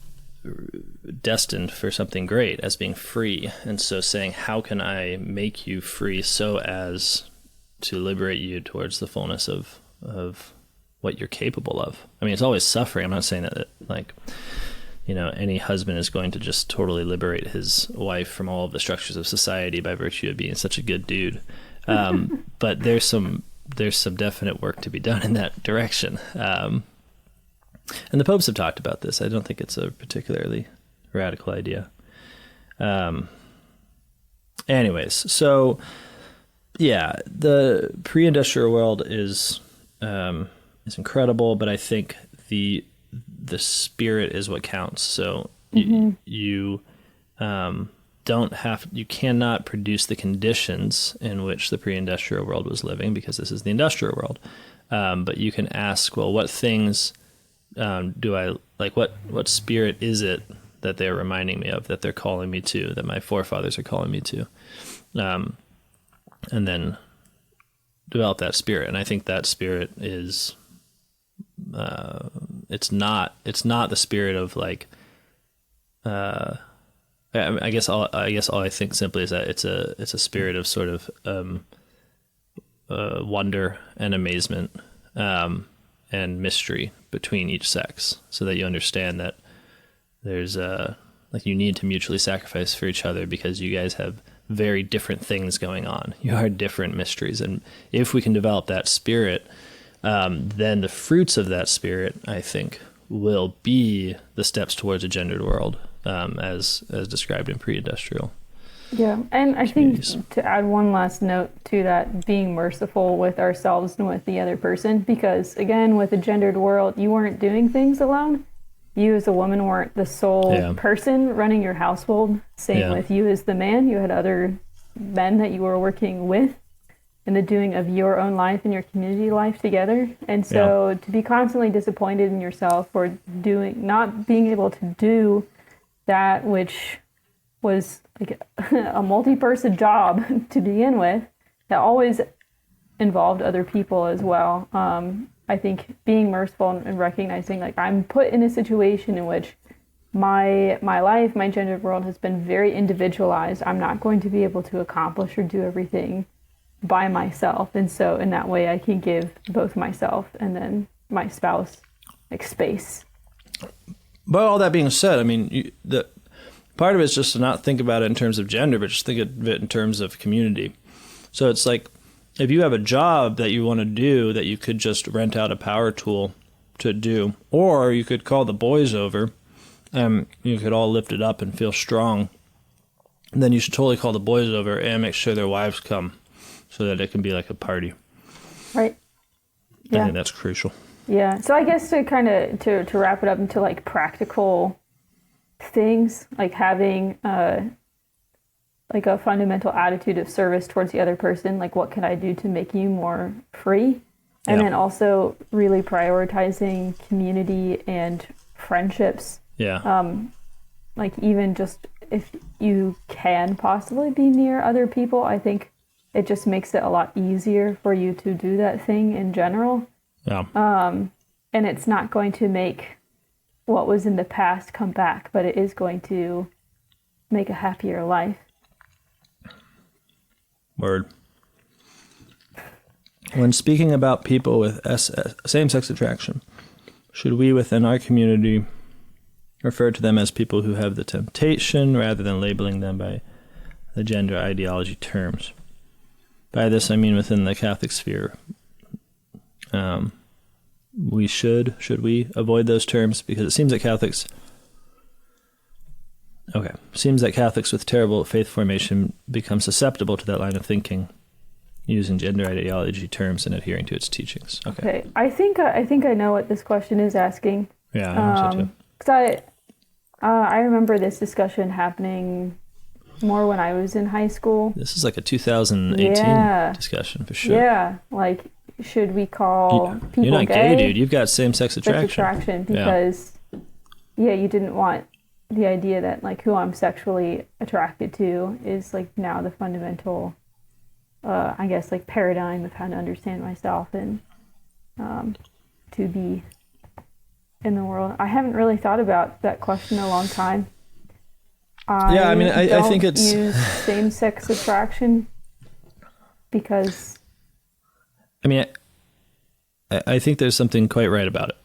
destined for something great, as being free. And so saying, how can I make you free so as to liberate you towards the fullness of what you're capable of? I mean, it's always suffering. I'm not saying that any husband is going to just totally liberate his wife from all of the structures of society by virtue of being such a good dude. But there's some definite work to be done in that direction. And the popes have talked about this. I don't think it's a particularly radical idea. Anyways, so yeah, the pre-industrial world is incredible, but I think the spirit is what counts. So you you cannot produce the conditions in which the pre-industrial world was living, because this is the industrial world. But you can ask, well, what things do I like? What spirit is it that they're reminding me of, that they're calling me to, that my forefathers are calling me to? And then develop that spirit. And I think that spirit is, it's not the spirit of like, I guess all I think simply is that it's a spirit of sort of wonder and amazement and mystery between each sex, so that you understand that there's like you need to mutually sacrifice for each other because you guys have very different things going on. You are different mysteries, and if we can develop that spirit, then the fruits of that spirit, I think, will be the steps towards a gendered world, as described in pre-industrial. Yeah, and I think to add one last note to that, being merciful with ourselves and with the other person, because again, with a gendered world, you weren't doing things alone. You as a woman weren't the sole person running your household. Same with you as the man. You had other men that you were working with in the doing of your own life and your community life together. And so to be constantly disappointed in yourself for not being able to do that which was like a multi-person job to begin with, that always involved other people as well. I think being merciful and recognizing, like, I'm put in a situation in which my life, my gendered world has been very individualized. I'm not going to be able to accomplish or do everything by myself. And so in that way, I can give both myself and then my spouse like space. But all that being said, I mean, the part of it is just to not think about it in terms of gender, but just think of it in terms of community. So it's like, if you have a job that you want to do that you could just rent out a power tool to do, or you could call the boys over and you could all lift it up and feel strong, then you should totally call the boys over and make sure their wives come so that it can be like a party. Right. I think that's crucial. Yeah. So I guess to kind of to wrap it up into like practical things, like having like a fundamental attitude of service towards the other person, like what can I do to make you more free? And then also really prioritizing community and friendships. Like even just if you can possibly be near other people, I think it just makes it a lot easier for you to do that thing in general. And it's not going to make what was in the past come back, but it is going to make a happier life. Word. When speaking about people with same-sex attraction, should we within our community refer to them as people who have the temptation rather than labeling them by the gender ideology terms? By this, I mean within the Catholic sphere. Should we avoid those terms? Because it seems that Catholics with terrible faith formation become susceptible to that line of thinking, using gender ideology terms and adhering to its teachings. Okay. I think I know what this question is asking. Yeah, I think so too. Because I remember this discussion happening more when I was in high school. This is like a 2018 discussion for sure. Yeah, like should we call people You're not gay, dude. You've got same-sex attraction. Because you didn't want the idea that like who I'm sexually attracted to is like now the fundamental, I guess, like paradigm of how to understand myself and to be in the world. I haven't really thought about that question in a long time. I think it's use same-sex attraction because I think there's something quite right about it.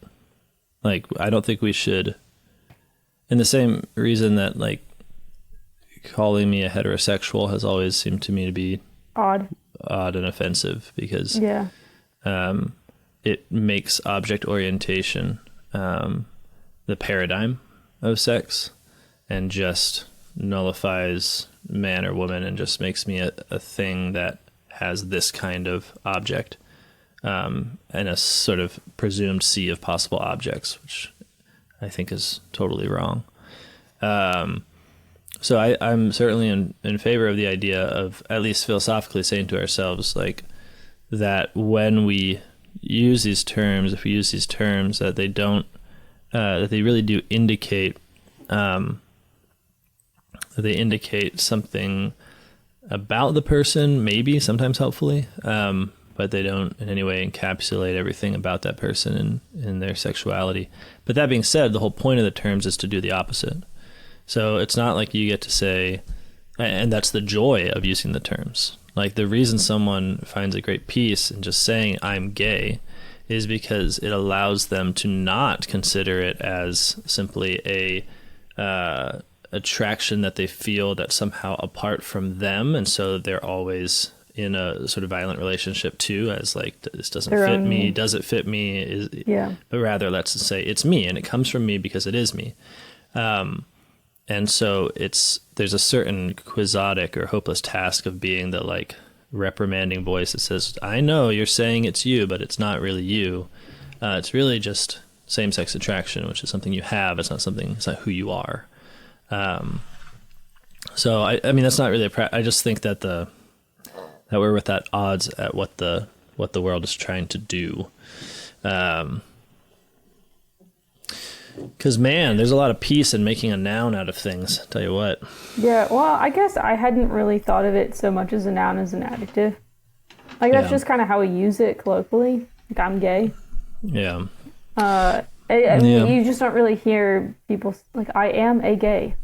Like, I don't think we should, in the same reason that like calling me a heterosexual has always seemed to me to be odd and offensive, because it makes object orientation the paradigm of sex and just nullifies man or woman and just makes me a thing that has this kind of object and a sort of presumed sea of possible objects, which I think is totally wrong. So I'm certainly in favor of the idea of at least philosophically saying to ourselves, like, that when we use these terms, if we use these terms, that they don't, that they really do indicate, that they indicate something about the person, maybe sometimes helpfully, but they don't in any way encapsulate everything about that person in their sexuality. But that being said, the whole point of the terms is to do the opposite. So it's not like you get to say, and that's the joy of using the terms. Like, the reason someone finds a great peace in just saying I'm gay is because it allows them to not consider it as simply a attraction that they feel that's somehow apart from them, and so they're always in a sort of violent relationship too, as like, this doesn't fit me, does it fit me? But rather, let's say it's me, and it comes from me because it is me. And so there's a certain quixotic or hopeless task of being the like reprimanding voice that says, I know you're saying it's you, but it's not really you. It's really just same-sex attraction, which is something you have. It's not who you are. So I mean, that's not really I just think that that we're with that odds at what the world is trying to do. Because, man, there's a lot of peace in making a noun out of things, I'll tell you what. Yeah, well, I guess I hadn't really thought of it so much as a noun as an adjective. Like, that's just kind of how we use it colloquially. Like, I'm gay. Yeah. I mean, you just don't really hear people, like, I am a gay.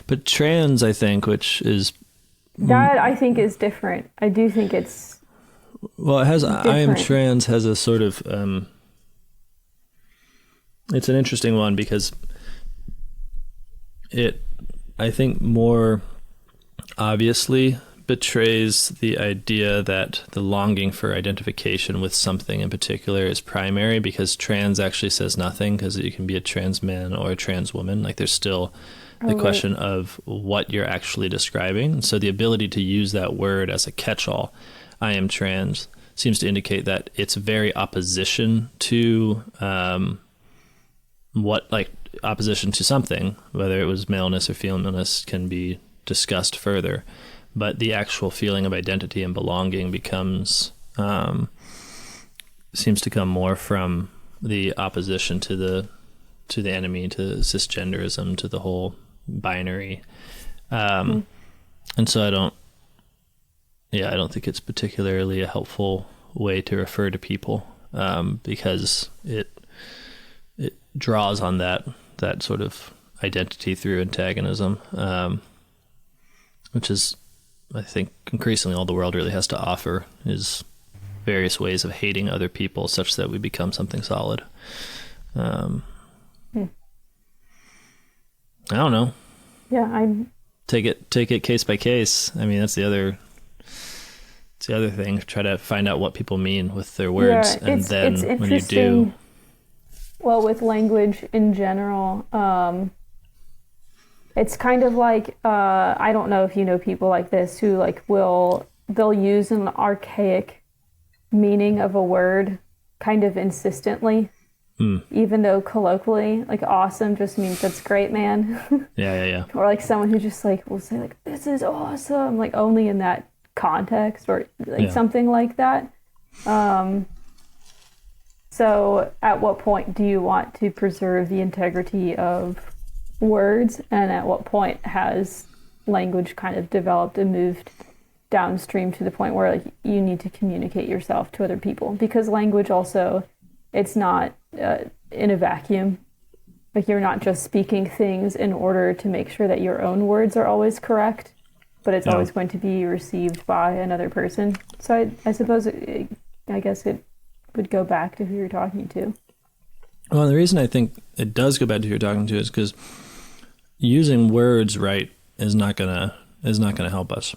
But trans, I think, which is... That, I think, is different. I do think it's... Well, it has... different. I am trans has a sort of... It's an interesting one because it, I think, more obviously betrays the idea that the longing for identification with something in particular is primary, because trans actually says nothing, because you can be a trans man or a trans woman. Like, there's still the question of what you're actually describing. So the ability to use that word as a catch-all, I am trans, seems to indicate that it's very opposition to... opposition to something, whether it was maleness or femaleness, can be discussed further, but the actual feeling of identity and belonging seems to come more from the opposition to the enemy, to cisgenderism, to the whole binary, and so I don't think it's particularly a helpful way to refer to people, because it draws on that sort of identity through antagonism, which is, I think, increasingly all the world really has to offer, is various ways of hating other people such that we become something solid. I don't know. Yeah, I take it case by case. I mean, that's the other thing. Try to find out what people mean with their words, and then when you do. Well, with language in general, it's kind of like, I don't know if you know people like this who like they'll use an archaic meaning of a word kind of insistently, even though colloquially, like, awesome just means that's great, man. Yeah. Or like someone who just like will say like, this is awesome, like only in that context, or like something like that. So at what point do you want to preserve the integrity of words, and at what point has language kind of developed and moved downstream to the point where like you need to communicate yourself to other people? Because language also, it's not in a vacuum. Like, you're not just speaking things in order to make sure that your own words are always correct, but it's always going to be received by another person. So I suppose I guess it would go back to who you're talking to. Well, the reason I think it does go back to who you're talking to is because using words right is not gonna help us.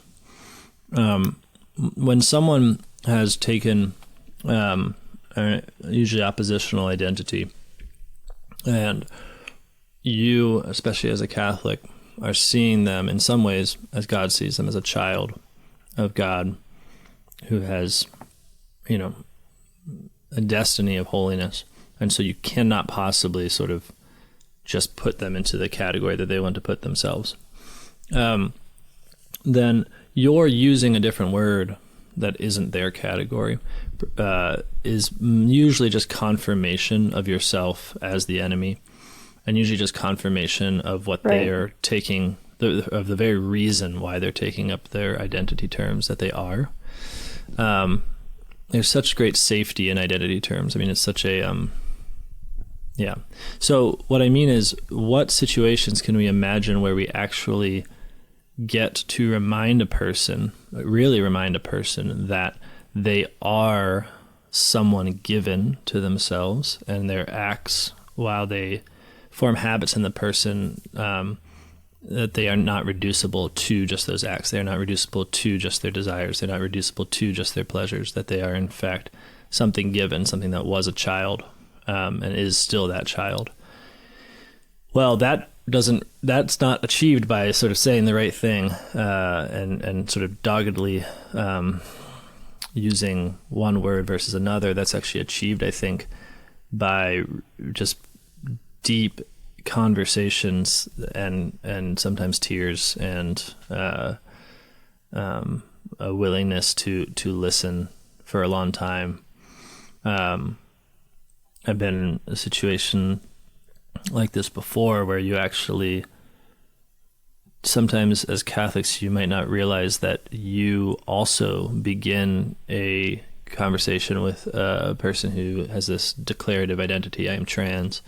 When someone has taken usually oppositional identity, and you, especially as a Catholic, are seeing them in some ways as God sees them, as a child of God who has, a destiny of holiness. And so you cannot possibly sort of just put them into the category that they want to put themselves. then you're using a different word that isn't their category is usually just confirmation of yourself as the enemy, and usually just confirmation of what they are taking, of the very reason why they're taking up their identity terms that they are. There's such great safety in identity terms. I mean, it's such a yeah. So what I mean is, what situations can we imagine where we actually get to really remind a person that they are someone given to themselves, and their acts, while they form habits in the person, that they are not reducible to just those acts. They are not reducible to just their desires. They're not reducible to just their pleasures, that they are in fact something given, something that was a child, and is still that child. Well, that's not achieved by sort of saying the right thing, and sort of doggedly using one word versus another. That's actually achieved, I think, by just deep conversations and sometimes tears, and a willingness to listen for a long time. I've been in a situation like this before, where you actually, sometimes as Catholics, you might not realize that you also begin a conversation with a person who has this declarative identity, I am trans.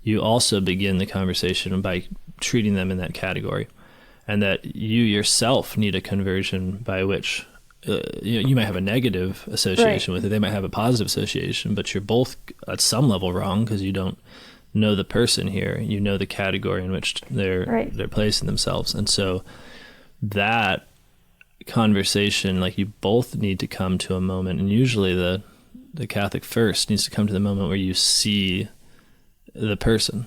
You also begin the conversation by treating them in that category, and that you yourself need a conversion by which you might have a negative association with it. They might have a positive association, but you're both at some level wrong, because you don't know the person here. You know the category in which they're placing themselves. And so that conversation, like, you both need to come to a moment, and usually the Catholic first needs to come to the moment where you see the person.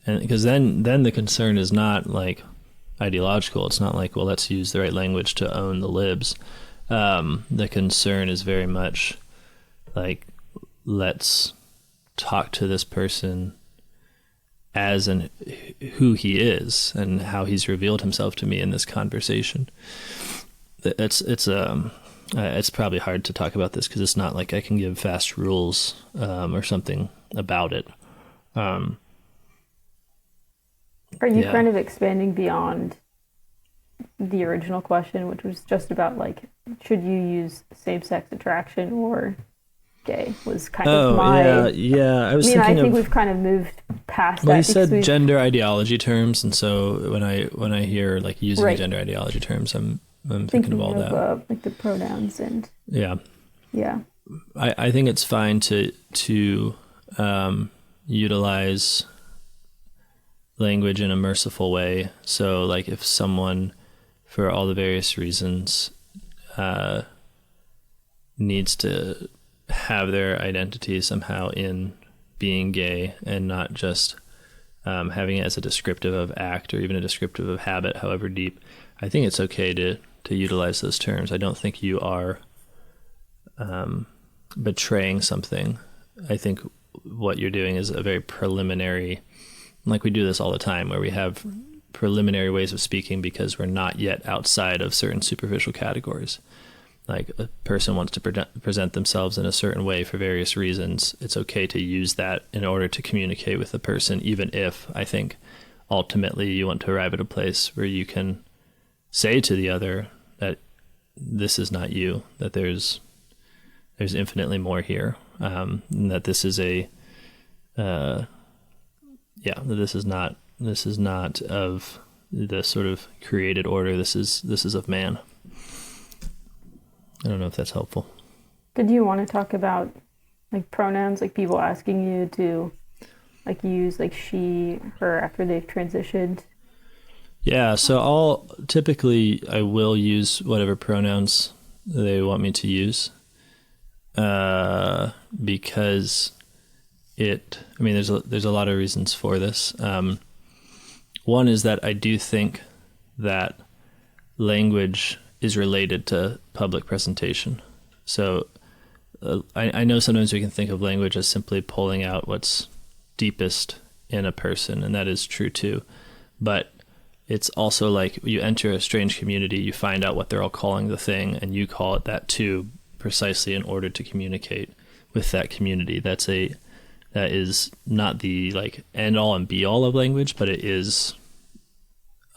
And because then the concern is not like ideological. It's not like, well, let's use the right language to own the libs. The concern is very much like, let's talk to this person as who he is and how he's revealed himself to me in this conversation. It's probably hard to talk about this, because it's not like I can give fast rules or something about it. Are you kind of expanding beyond the original question, which was just about, like, should you use same-sex attraction or gay? Was kind of my... I think we've kind of moved past that. Well, you said gender ideology terms, and so when I hear, like, using gender ideology terms, I'm thinking of all that, like the pronouns and yeah. I think it's fine to utilize language in a merciful way. So, like, if someone, for all the various reasons, needs to have their identity somehow in being gay, and not just having it as a descriptive of act or even a descriptive of habit, however deep, I think it's okay to utilize those terms. I don't think you are betraying something. I think what you're doing is a very preliminary, like we do this all the time, where we have preliminary ways of speaking because we're not yet outside of certain superficial categories. Like, a person wants to present themselves in a certain way for various reasons. It's okay to use that in order to communicate with the person, even if I think ultimately you want to arrive at a place where you can say to the other that this is not you, that there's infinitely more here, and that this is that this is not of the sort of created order. This is of man. I don't know if that's helpful. Did you want to talk about, like, pronouns, like people asking you to, like, use, like, she, her after they've transitioned? Yeah, so I will use whatever pronouns they want me to use, because there's a lot of reasons for this. One is that I do think that language is related to public presentation. So I know sometimes we can think of language as simply pulling out what's deepest in a person, and that is true too. But it's also like you enter a strange community, you find out what they're all calling the thing, and you call it that too, precisely in order to communicate with that community. That is not the like end all and be all of language, but it is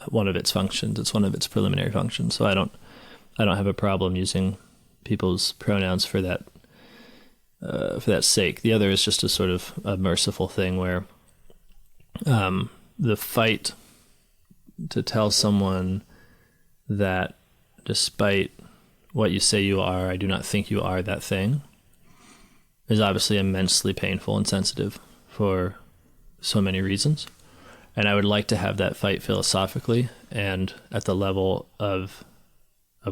one of its functions. It's one of its preliminary functions. So I don't have a problem using people's pronouns for that sake. The other is just a sort of a merciful thing where the fight to tell someone that despite what you say you are, I do not think you are that thing, is obviously immensely painful and sensitive for so many reasons. And I would like to have that fight philosophically and at the level of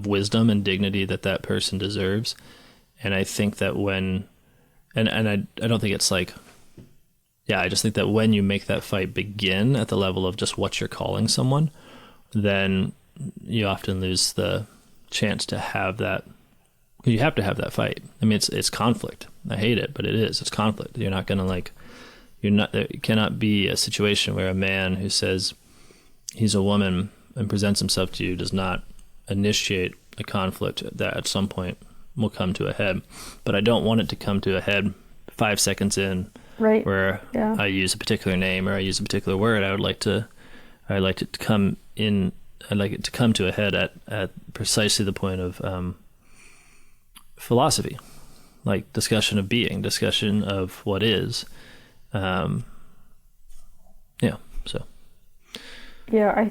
wisdom and dignity that person deserves. And I think that when, and I don't think it's like, yeah, I just think that when you make that fight begin at the level of just what you're calling someone, then you often lose the chance to have that. You have to have that fight. I mean, it's conflict. I hate it, but it's conflict. You're not going to there cannot be a situation where a man who says he's a woman and presents himself to you does not initiate a conflict that at some point will come to a head. But I don't want it to come to a head 5 seconds in, right, where I use a particular name or I use a particular word. I'd like it to come to a head at precisely the point of philosophy, like discussion of being, discussion of what is. I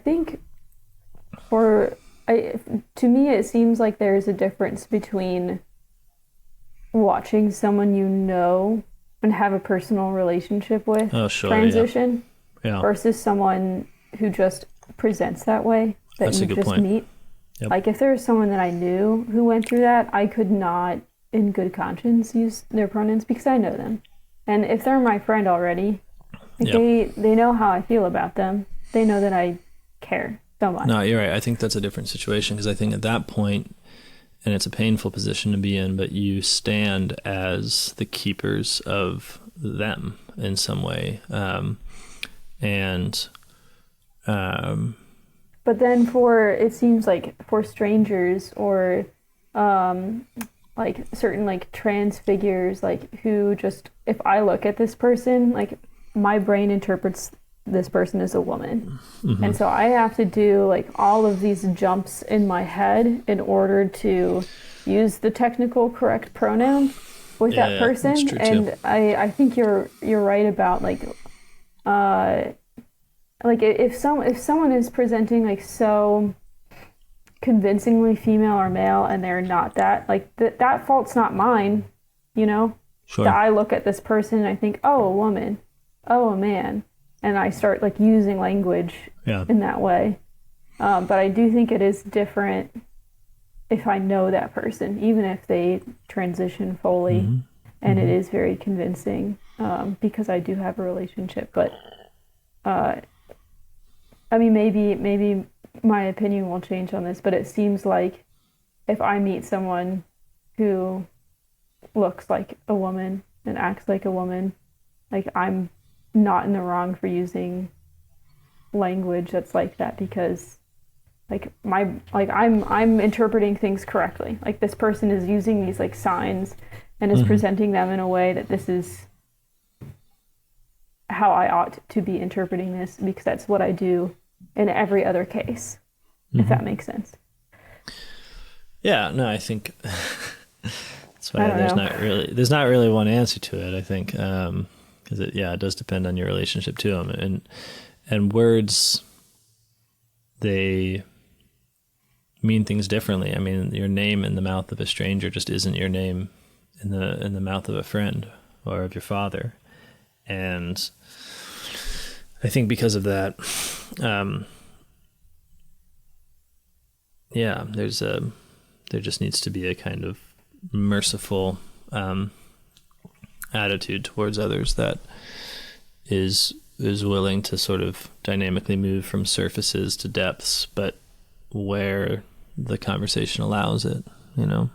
think to me it seems like there's a difference between watching someone you know and have a personal relationship with transition versus someone who just presents that way that That's you just meet. Yep. Like if there was someone that I knew who went through that, I could not in good conscience use their pronouns because I know them. And if they're my friend already, they know how I feel about them. They know that I care so much. No, you're right. I think that's a different situation because I think at that point, and it's a painful position to be in, but you stand as the keepers of them in some way. But then it seems like for strangers or like certain like trans figures, like who just, if I look at this person, like my brain interprets this person as a woman. Mm-hmm. And so I have to do like all of these jumps in my head in order to use the technical correct pronoun with that person. That's true and too. I think you're right about like if someone is presenting like so convincingly female or male and they're not that, like that fault's not mine, you know? Sure. That I look at this person and I think, oh, a woman, oh, a man, and I start like using language in that way. But I do think it is different if I know that person, even if they transition fully, and it is very convincing because I do have a relationship. But I mean, maybe my opinion will change on this, but it seems like if I meet someone who looks like a woman and acts like a woman, like I'm not in the wrong for using language that's like that because I'm interpreting things correctly. Like this person is using these like signs and is presenting them in a way that this is how I ought to be interpreting this because that's what I do in every other case, if that makes sense. Yeah, no, I think that's why there's not really one answer to it, I think, because it does depend on your relationship to them. And words, they mean things differently. I mean, your name in the mouth of a stranger just isn't your name in the mouth of a friend or of your father. And I think because of that, there just needs to be a kind of merciful attitude towards others that is willing to sort of dynamically move from surfaces to depths, but where the conversation allows it, you know.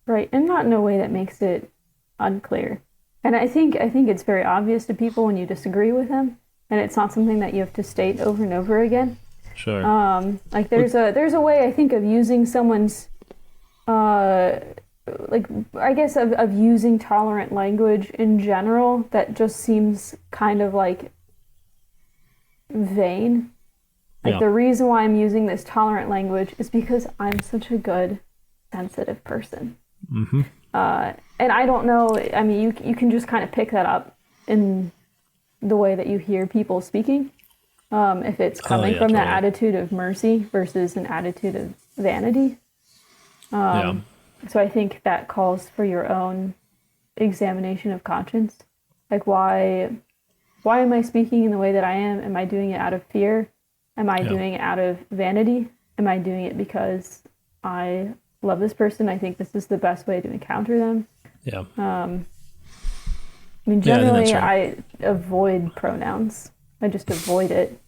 Right, and not in a way that makes it unclear. And I think it's very obvious to people when you disagree with them. and it's not something that you have to state over and over again. Sure. Like there's a way, I think, of using someone's like, I guess, of using tolerant language in general that just seems kind of like vain. Like, the reason why I'm using this tolerant language is because I'm such a good, sensitive person. Mm-hmm. And I don't know, I mean, you can just kind of pick that up in the way that you hear people speaking. If it's coming from that attitude of mercy versus an attitude of vanity. So I think that calls for your own examination of conscience. Like, why am I speaking in the way that I am? Am I doing it out of fear? Am I doing it out of vanity? Am I doing it because I love this person? I think this is the best way to encounter them. Yeah. I mean, generally, I avoid pronouns. I just avoid it.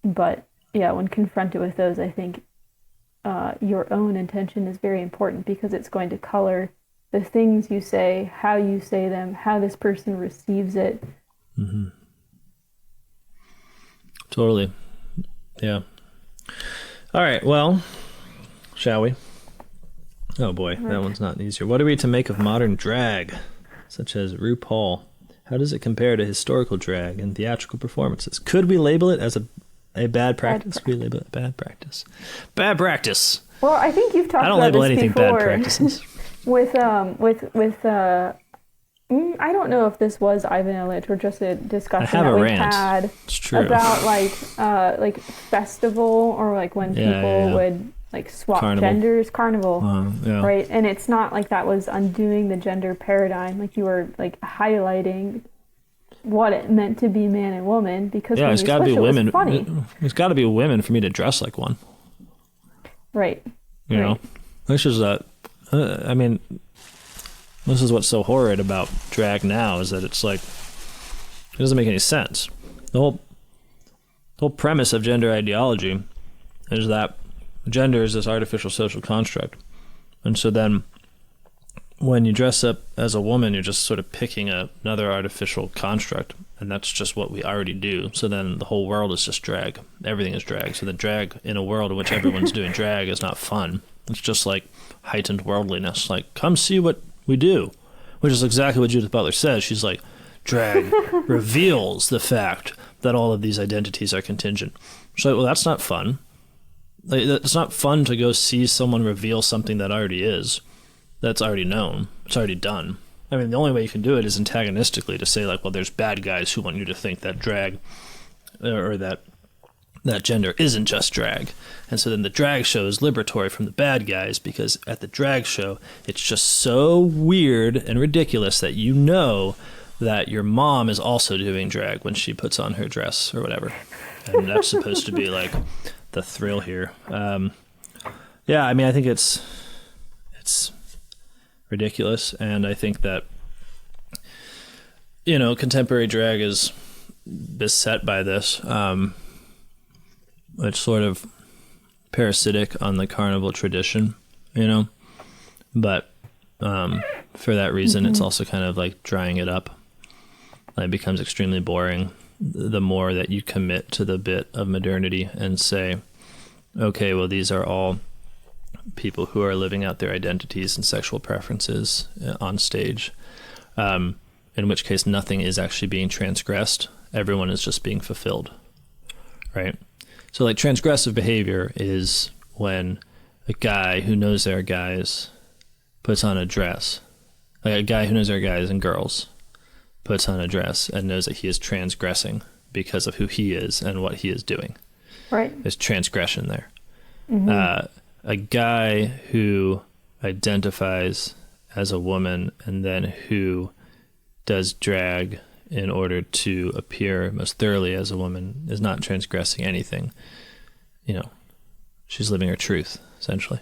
But yeah, when confronted with those, I think your own intention is very important, because it's going to color the things you say, how you say them, how this person receives it. Mm-hmm. Totally. Yeah. All right. Well, shall we? Oh boy, that one's not easier. What are we to make of modern drag, such as RuPaul? How does it compare to historical drag and theatrical performances? Could we label it as a bad practice? Could we label it bad practice? Bad practice. Well, I think you've talked about this before. I don't label anything bad practices. I don't know if this was Ivan Illich or just a discussion that we had about like festival, or like when people would like swap genders, carnival, right? And it's not like that was undoing the gender paradigm. Like, you were like highlighting what it meant to be man and woman, because it's got to be women. Funny. It's got to be women for me to dress like one. Right. You know, this is I mean, this is what's so horrid about drag now, is that it's like, it doesn't make any sense. The whole premise of gender ideology is that gender is this artificial social construct. And so then when you dress up as a woman, you're just sort of picking another artificial construct, and that's just what we already do. So then the whole world is just drag. Everything is drag. So the drag in a world in which everyone's doing drag is not fun. It's just like heightened worldliness. Like, come see what we do, which is exactly what Judith Butler says. She's like, drag reveals the fact that all of these identities are contingent. She's like, well, that's not fun. Like, it's not fun to go see someone reveal something that already is. That's already known. It's already done. I mean, the only way you can do it is antagonistically, to say like, well, there's bad guys who want you to think that drag or that gender isn't just drag. And so then the drag show is liberatory from the bad guys, because at the drag show, it's just so weird and ridiculous that you know that your mom is also doing drag when she puts on her dress or whatever. And that's supposed to be like the thrill here. Yeah, I mean, I think it's ridiculous, and I think that, you know, contemporary drag is beset by this. It's sort of parasitic on the carnival tradition, you know, but for that reason, it's also kind of like drying it up. It becomes extremely boring the more that you commit to the bit of modernity and say, okay, well, these are all people who are living out their identities and sexual preferences on stage, in which case nothing is actually being transgressed. Everyone is just being fulfilled, right? So like, transgressive behavior is when a guy who knows there are guys puts on a dress, like a guy who knows there are guys and girls puts on a dress and knows that he is transgressing because of who he is and what he is doing. Right. There's transgression there. Mm-hmm. A guy who identifies as a woman and then who does drag in order to appear most thoroughly as a woman is not transgressing anything. You know, she's living her truth, essentially.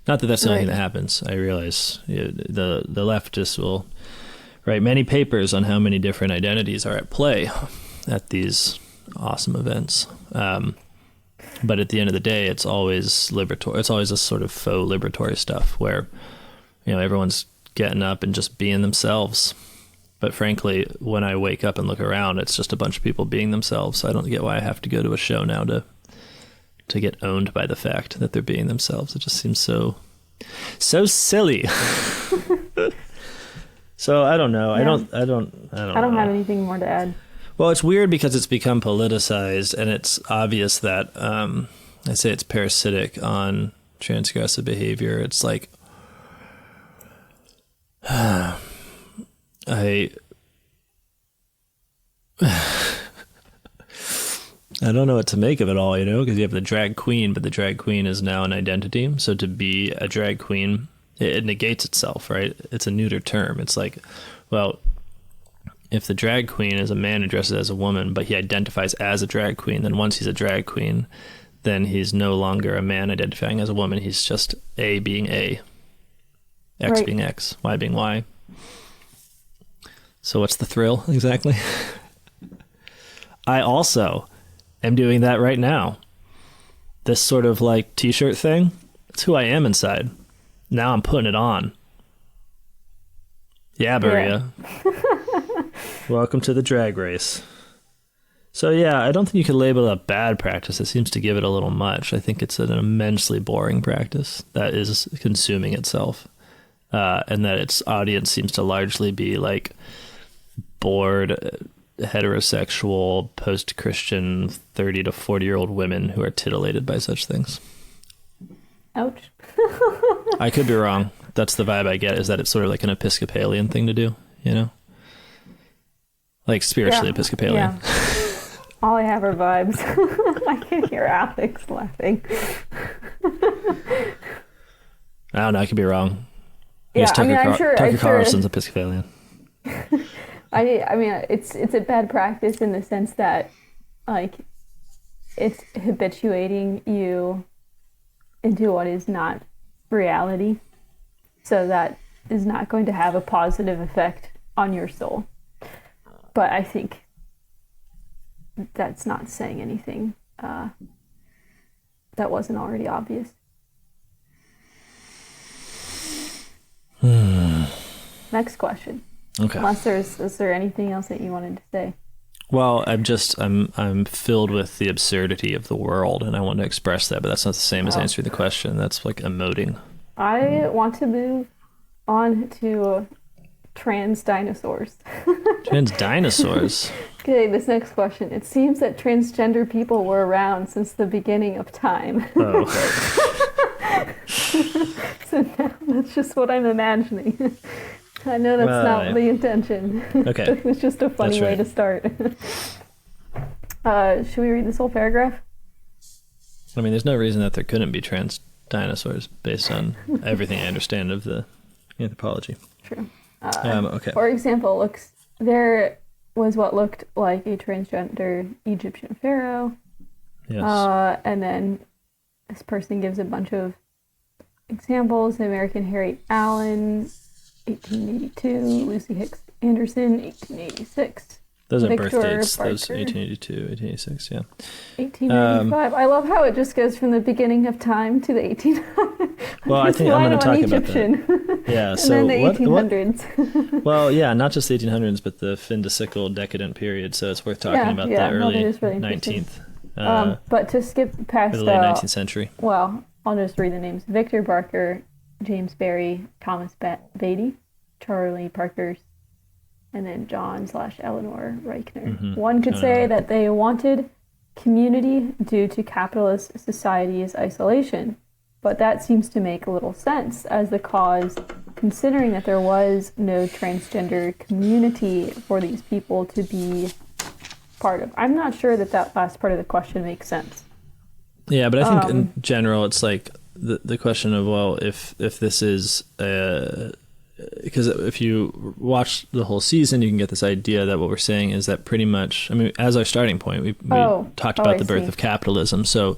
Not that that's the only thing that happens. I realize the leftists will write many papers on how many different identities are at play at these awesome events. But at the end of the day, it's always liberatory. It's always a sort of faux liberatory stuff where, you know, everyone's getting up and just being themselves. But frankly, when I wake up and look around, it's just a bunch of people being themselves. So I don't get why I have to go to a show now to get owned by the fact that they're being themselves. It just seems so silly. So I don't know. Yeah. I don't have anything more to add. Well, it's weird because it's become politicized, and it's obvious that I say it's parasitic on transgressive behavior. It's like I don't know what to make of it all, because you have the drag queen, but the drag queen is now an identity. So to be a drag queen, it negates itself, right? It's a neuter term. It's like, well, if the drag queen is a man who dresses as a woman, but he identifies as a drag queen, then once he's a drag queen, then he's no longer a man identifying as a woman. He's just A being A, X right. being X, Y being Y. So what's the thrill exactly? I also am doing that right now. This sort of like t-shirt thing, it's who I am inside. Now I'm putting it on. Yeah, Maria. Yeah. Welcome to the drag race. So yeah, I don't think you could label it a bad practice. It seems to give it a little much. I think it's an immensely boring practice that is consuming itself. And that its audience seems to largely be like bored, heterosexual, post-Christian, 30 to 40-year-old women who are titillated by such things. Ouch. I could be wrong. That's the vibe I get, is that it's sort of like an Episcopalian thing to do, Like spiritually Episcopalian. Yeah. All I have are vibes. I can hear Alex laughing. I don't know. I could be wrong. Yeah, I'm sure Tucker Carlson's Episcopalian. I mean, it's a bad practice in the sense that, like, it's habituating you into what is not reality. So that is not going to have a positive effect on your soul. But I think that's not saying anything that wasn't already obvious. Next question. Okay. Unless is there anything else that you wanted to say? Well, I'm filled with the absurdity of the world, and I want to express that, but that's not the same as answering the question. That's like emoting. I want to move on to trans dinosaurs. Trans dinosaurs? Okay, this next question. It seems that transgender people were around since the beginning of time. Oh. So now that's just what I'm imagining. I know that's not the intention. Okay. It was just a funny way to start. Should we read this whole paragraph? I mean, there's no reason that there couldn't be trans dinosaurs based on everything I understand of the anthropology. True. Okay. For example, there was what looked like a transgender Egyptian pharaoh. Yes. And then this person gives a bunch of examples. American Harry Allen, 1882. Lucy Hicks Anderson, 1886. Those are Victor birth dates. Parker. Those 1882, 1886, yeah. 1895. I love how it just goes from the beginning of time to the 1800s. Well, I think I'm going to talk about that. Yeah, and so then the 1800s. Well, yeah, not just the 1800s, but the fin de siècle decadent period. So it's worth talking about the early really 19th. But to skip past the late 19th century. Well, I'll just read the names: Victor Barker, James Barry, Thomas Beatty, Charlie Parkhurst, and then John/Eleanor Reichner. Mm-hmm. One could say that they wanted community due to capitalist society's isolation, but that seems to make little sense as the cause, considering that there was no transgender community for these people to be part of. I'm not sure that last part of the question makes sense. Yeah, but I think in general, it's like the question of, well, if this is because if you watch the whole season, you can get this idea that what we're saying is that pretty much, I mean, as our starting point, we talked about the birth of capitalism. So,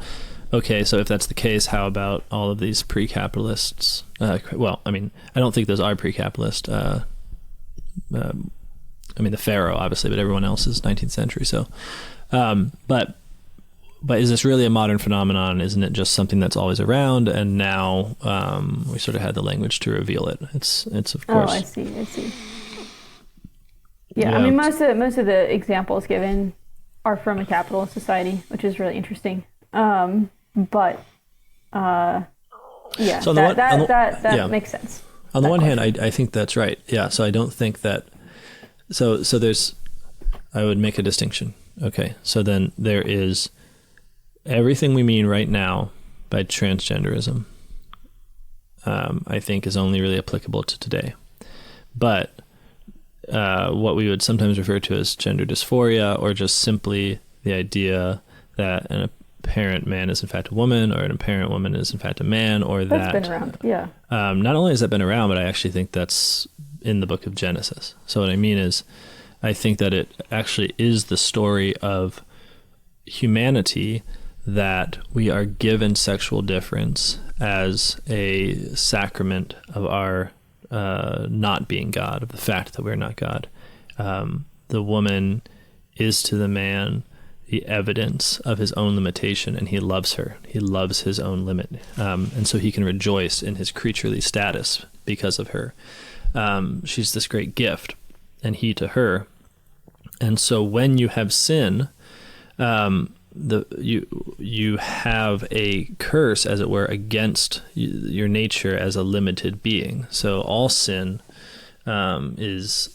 okay, so if that's the case, how about all of these pre-capitalists? Well, I mean, I don't think those are pre-capitalist. I mean, the pharaoh, obviously, but everyone else is 19th century. So, but is this really a modern phenomenon? Isn't it just something that's always around? And now we sort of had the language to reveal it. It's of course. Oh, I see. Yeah, Yeah. I mean, most of the examples given are from a capitalist society, which is really interesting. But yeah, So that makes sense. On the That one hand, question. I think that's right. Yeah. So I don't think that. So there's. I would make a distinction. Okay. So then there is everything we mean right now by transgenderism. I think is only really applicable to today, but what we would sometimes refer to as gender dysphoria, or just simply the idea that an apparent man is in fact a woman, or an apparent woman is in fact a man, or That's that been around. Yeah. not only has that been around, but I actually think that's in the book of Genesis. So what I mean is, I think that it actually is the story of humanity, that we are given sexual difference as a sacrament of our not being God, of the fact that we're not God. The woman is to the man the evidence of his own limitation, and he loves her. He loves his own limit. And so he can rejoice in his creaturely status because of her. She's this great gift, and he to her. And so when you have sin, you have a curse, as it were, against your nature as a limited being. So all sin has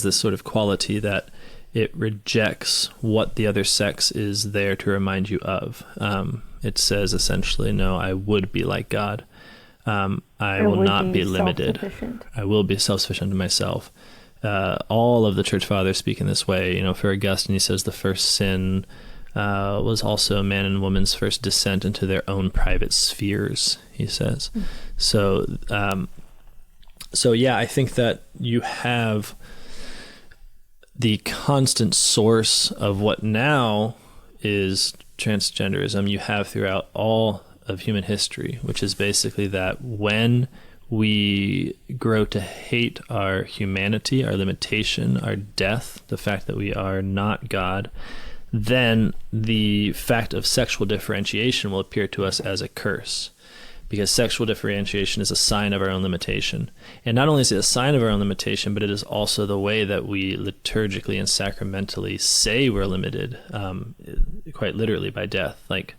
this sort of quality that it rejects what the other sex is there to remind you of. It says essentially, no, I would be like God. I will not be limited. I will be self-sufficient to myself. All of the church fathers speak in this way. You know, for Augustine, he says the first sin was also man and woman's first descent into their own private spheres, he says. Mm. So yeah, I think that you have the constant source of what now is transgenderism you have throughout all of human history, which is basically that when we grow to hate our humanity, our limitation, our death, the fact that we are not God, then the fact of sexual differentiation will appear to us as a curse, because sexual differentiation is a sign of our own limitation. And not only is it a sign of our own limitation, but it is also the way that we liturgically and sacramentally say we're limited, quite literally by death. Like,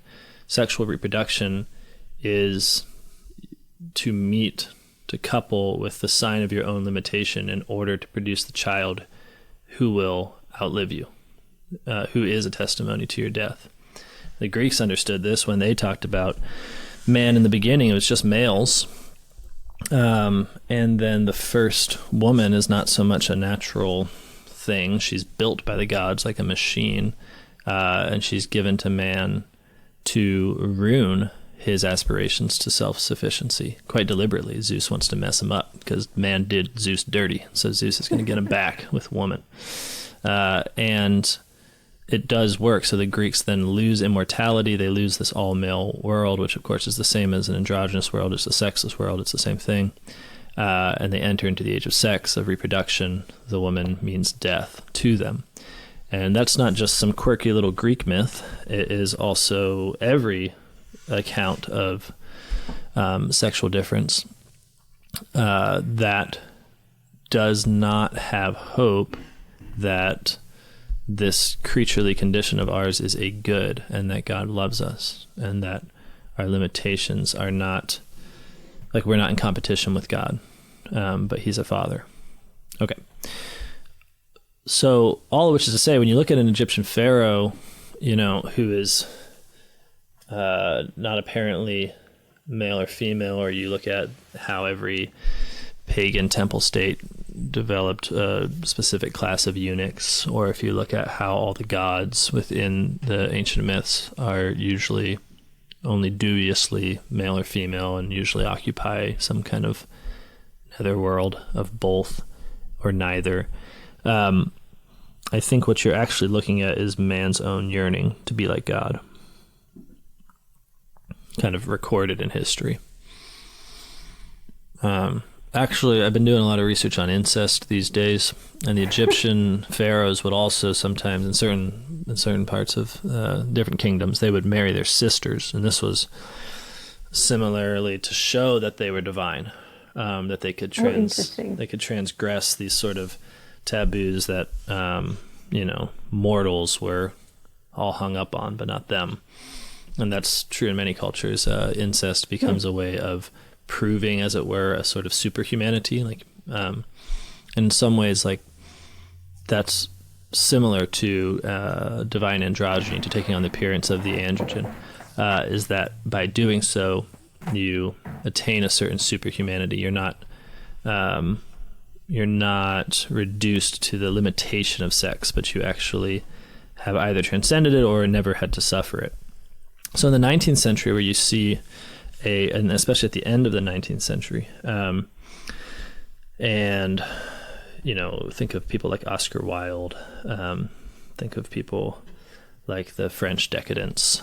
sexual reproduction is to couple with the sign of your own limitation in order to produce the child who will outlive you, who is a testimony to your death. The Greeks understood this when they talked about man in the beginning. It was just males. And then the first woman is not so much a natural thing. She's built by the gods like a machine, and she's given to man to ruin his aspirations to self-sufficiency. Quite deliberately, Zeus wants to mess him up because man did Zeus dirty, so Zeus is going to get him back with woman. And it does work. So the Greeks then lose immortality. They lose this all-male world, which of course is the same as an androgynous world. It's a sexless world. It's the same thing. And they enter into the age of sex, of reproduction. The woman means death to them. And that's not just some quirky little Greek myth. It is also every account of sexual difference that does not have hope that this creaturely condition of ours is a good, and that God loves us, and that our limitations are not, like, we're not in competition with God, but he's a father. Okay. So all of which is to say, when you look at an Egyptian pharaoh, you know, who is not apparently male or female, or you look at how every pagan temple state developed a specific class of eunuchs, or if you look at how all the gods within the ancient myths are usually only dubiously male or female and usually occupy some kind of netherworld of both or neither. I think what you're actually looking at is man's own yearning to be like God, kind of recorded in history. Actually, I've been doing a lot of research on incest these days, and the Egyptian pharaohs would also sometimes, in certain parts of different kingdoms, they would marry their sisters, and this was similarly to show that they were divine, that they could transgress these sort of taboos that, mortals were all hung up on, but not them. And that's true in many cultures. Incest becomes a way of proving, as it were, a sort of superhumanity. Like, in some ways, like, that's similar to divine androgyny, to taking on the appearance of the androgen, is that by doing so, you attain a certain superhumanity. You're not reduced to the limitation of sex, but you actually have either transcended it or never had to suffer it. So in the 19th century, where you see and especially at the end of the 19th century, and think of people like Oscar Wilde, think of people like the French decadents,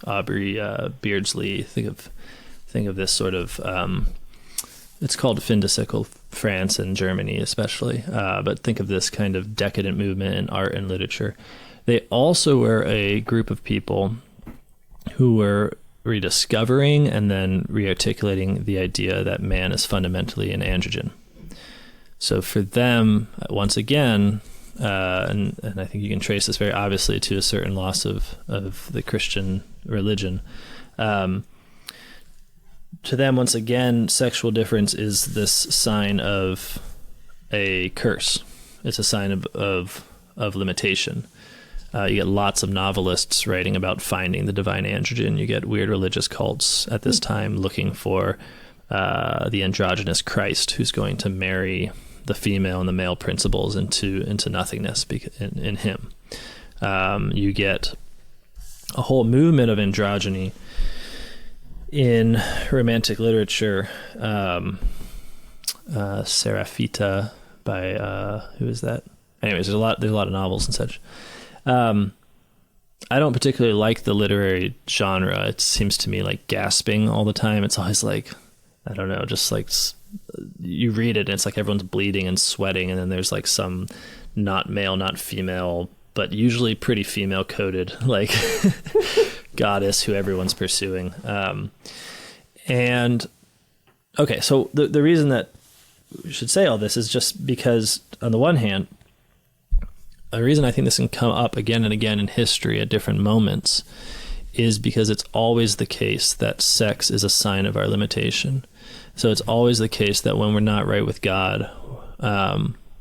Aubrey Beardsley. Think of this sort of it's called fin de siècle France and Germany especially, but think of this kind of decadent movement in art and literature. They also were a group of people who were rediscovering and then rearticulating the idea that man is fundamentally an androgen. So for them, once again, and I think you can trace this very obviously to a certain loss of the Christian religion, to them, once again, sexual difference is this sign of a curse. It's a sign of limitation. You get lots of novelists writing about finding the divine androgen. You get weird religious cults at this time looking for the androgynous Christ who's going to marry the female and the male principles into nothingness in him. You get a whole movement of androgyny in romantic literature. Seraphita by who is that? Anyways, there's a lot of novels and such. I don't particularly like the literary genre. It seems to me like gasping all the time. It's always like, I don't know, just like you read it and it's like everyone's bleeding and sweating, and then there's like some not male, not female, but usually pretty female coded like goddess who everyone's pursuing. And okay, so the reason that we should say all this is just because, on the one hand, the reason I think this can come up again and again in history at different moments is because it's always the case that sex is a sign of our limitation. So it's always the case that when we're not right with God,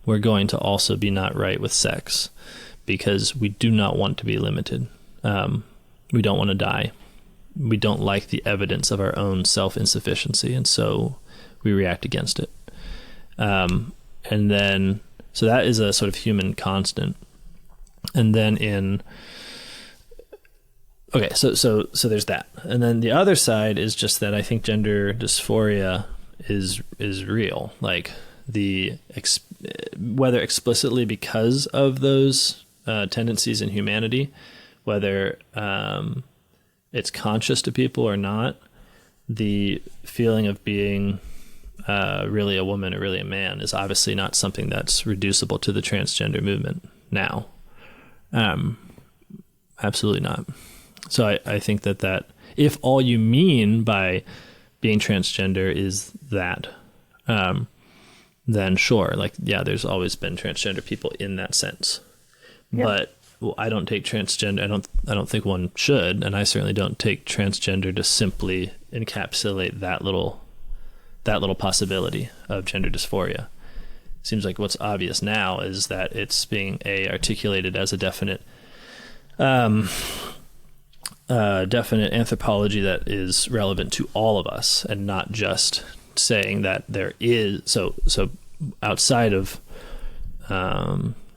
we're going to also be not right with sex, because we do not want to be limited. We don't want to die. We don't like the evidence of our own self-insufficiency, and so we react against it. And then, so that is a sort of human constant. And then so there's that. And then the other side is just that I think gender dysphoria is real. Like whether explicitly because of those tendencies in humanity, whether it's conscious to people or not, the feeling of being really a woman or really a man is obviously not something that's reducible to the transgender movement now. Absolutely not. So I think that if all you mean by being transgender is that, then sure, like, yeah, there's always been transgender people in that sense. Yep. But I don't take transgender. I don't think one should, and I certainly don't take transgender to simply encapsulate that little possibility of gender dysphoria. Seems like what's obvious now is that it's being articulated as a definite anthropology that is relevant to all of us, and not just saying that there is so outside of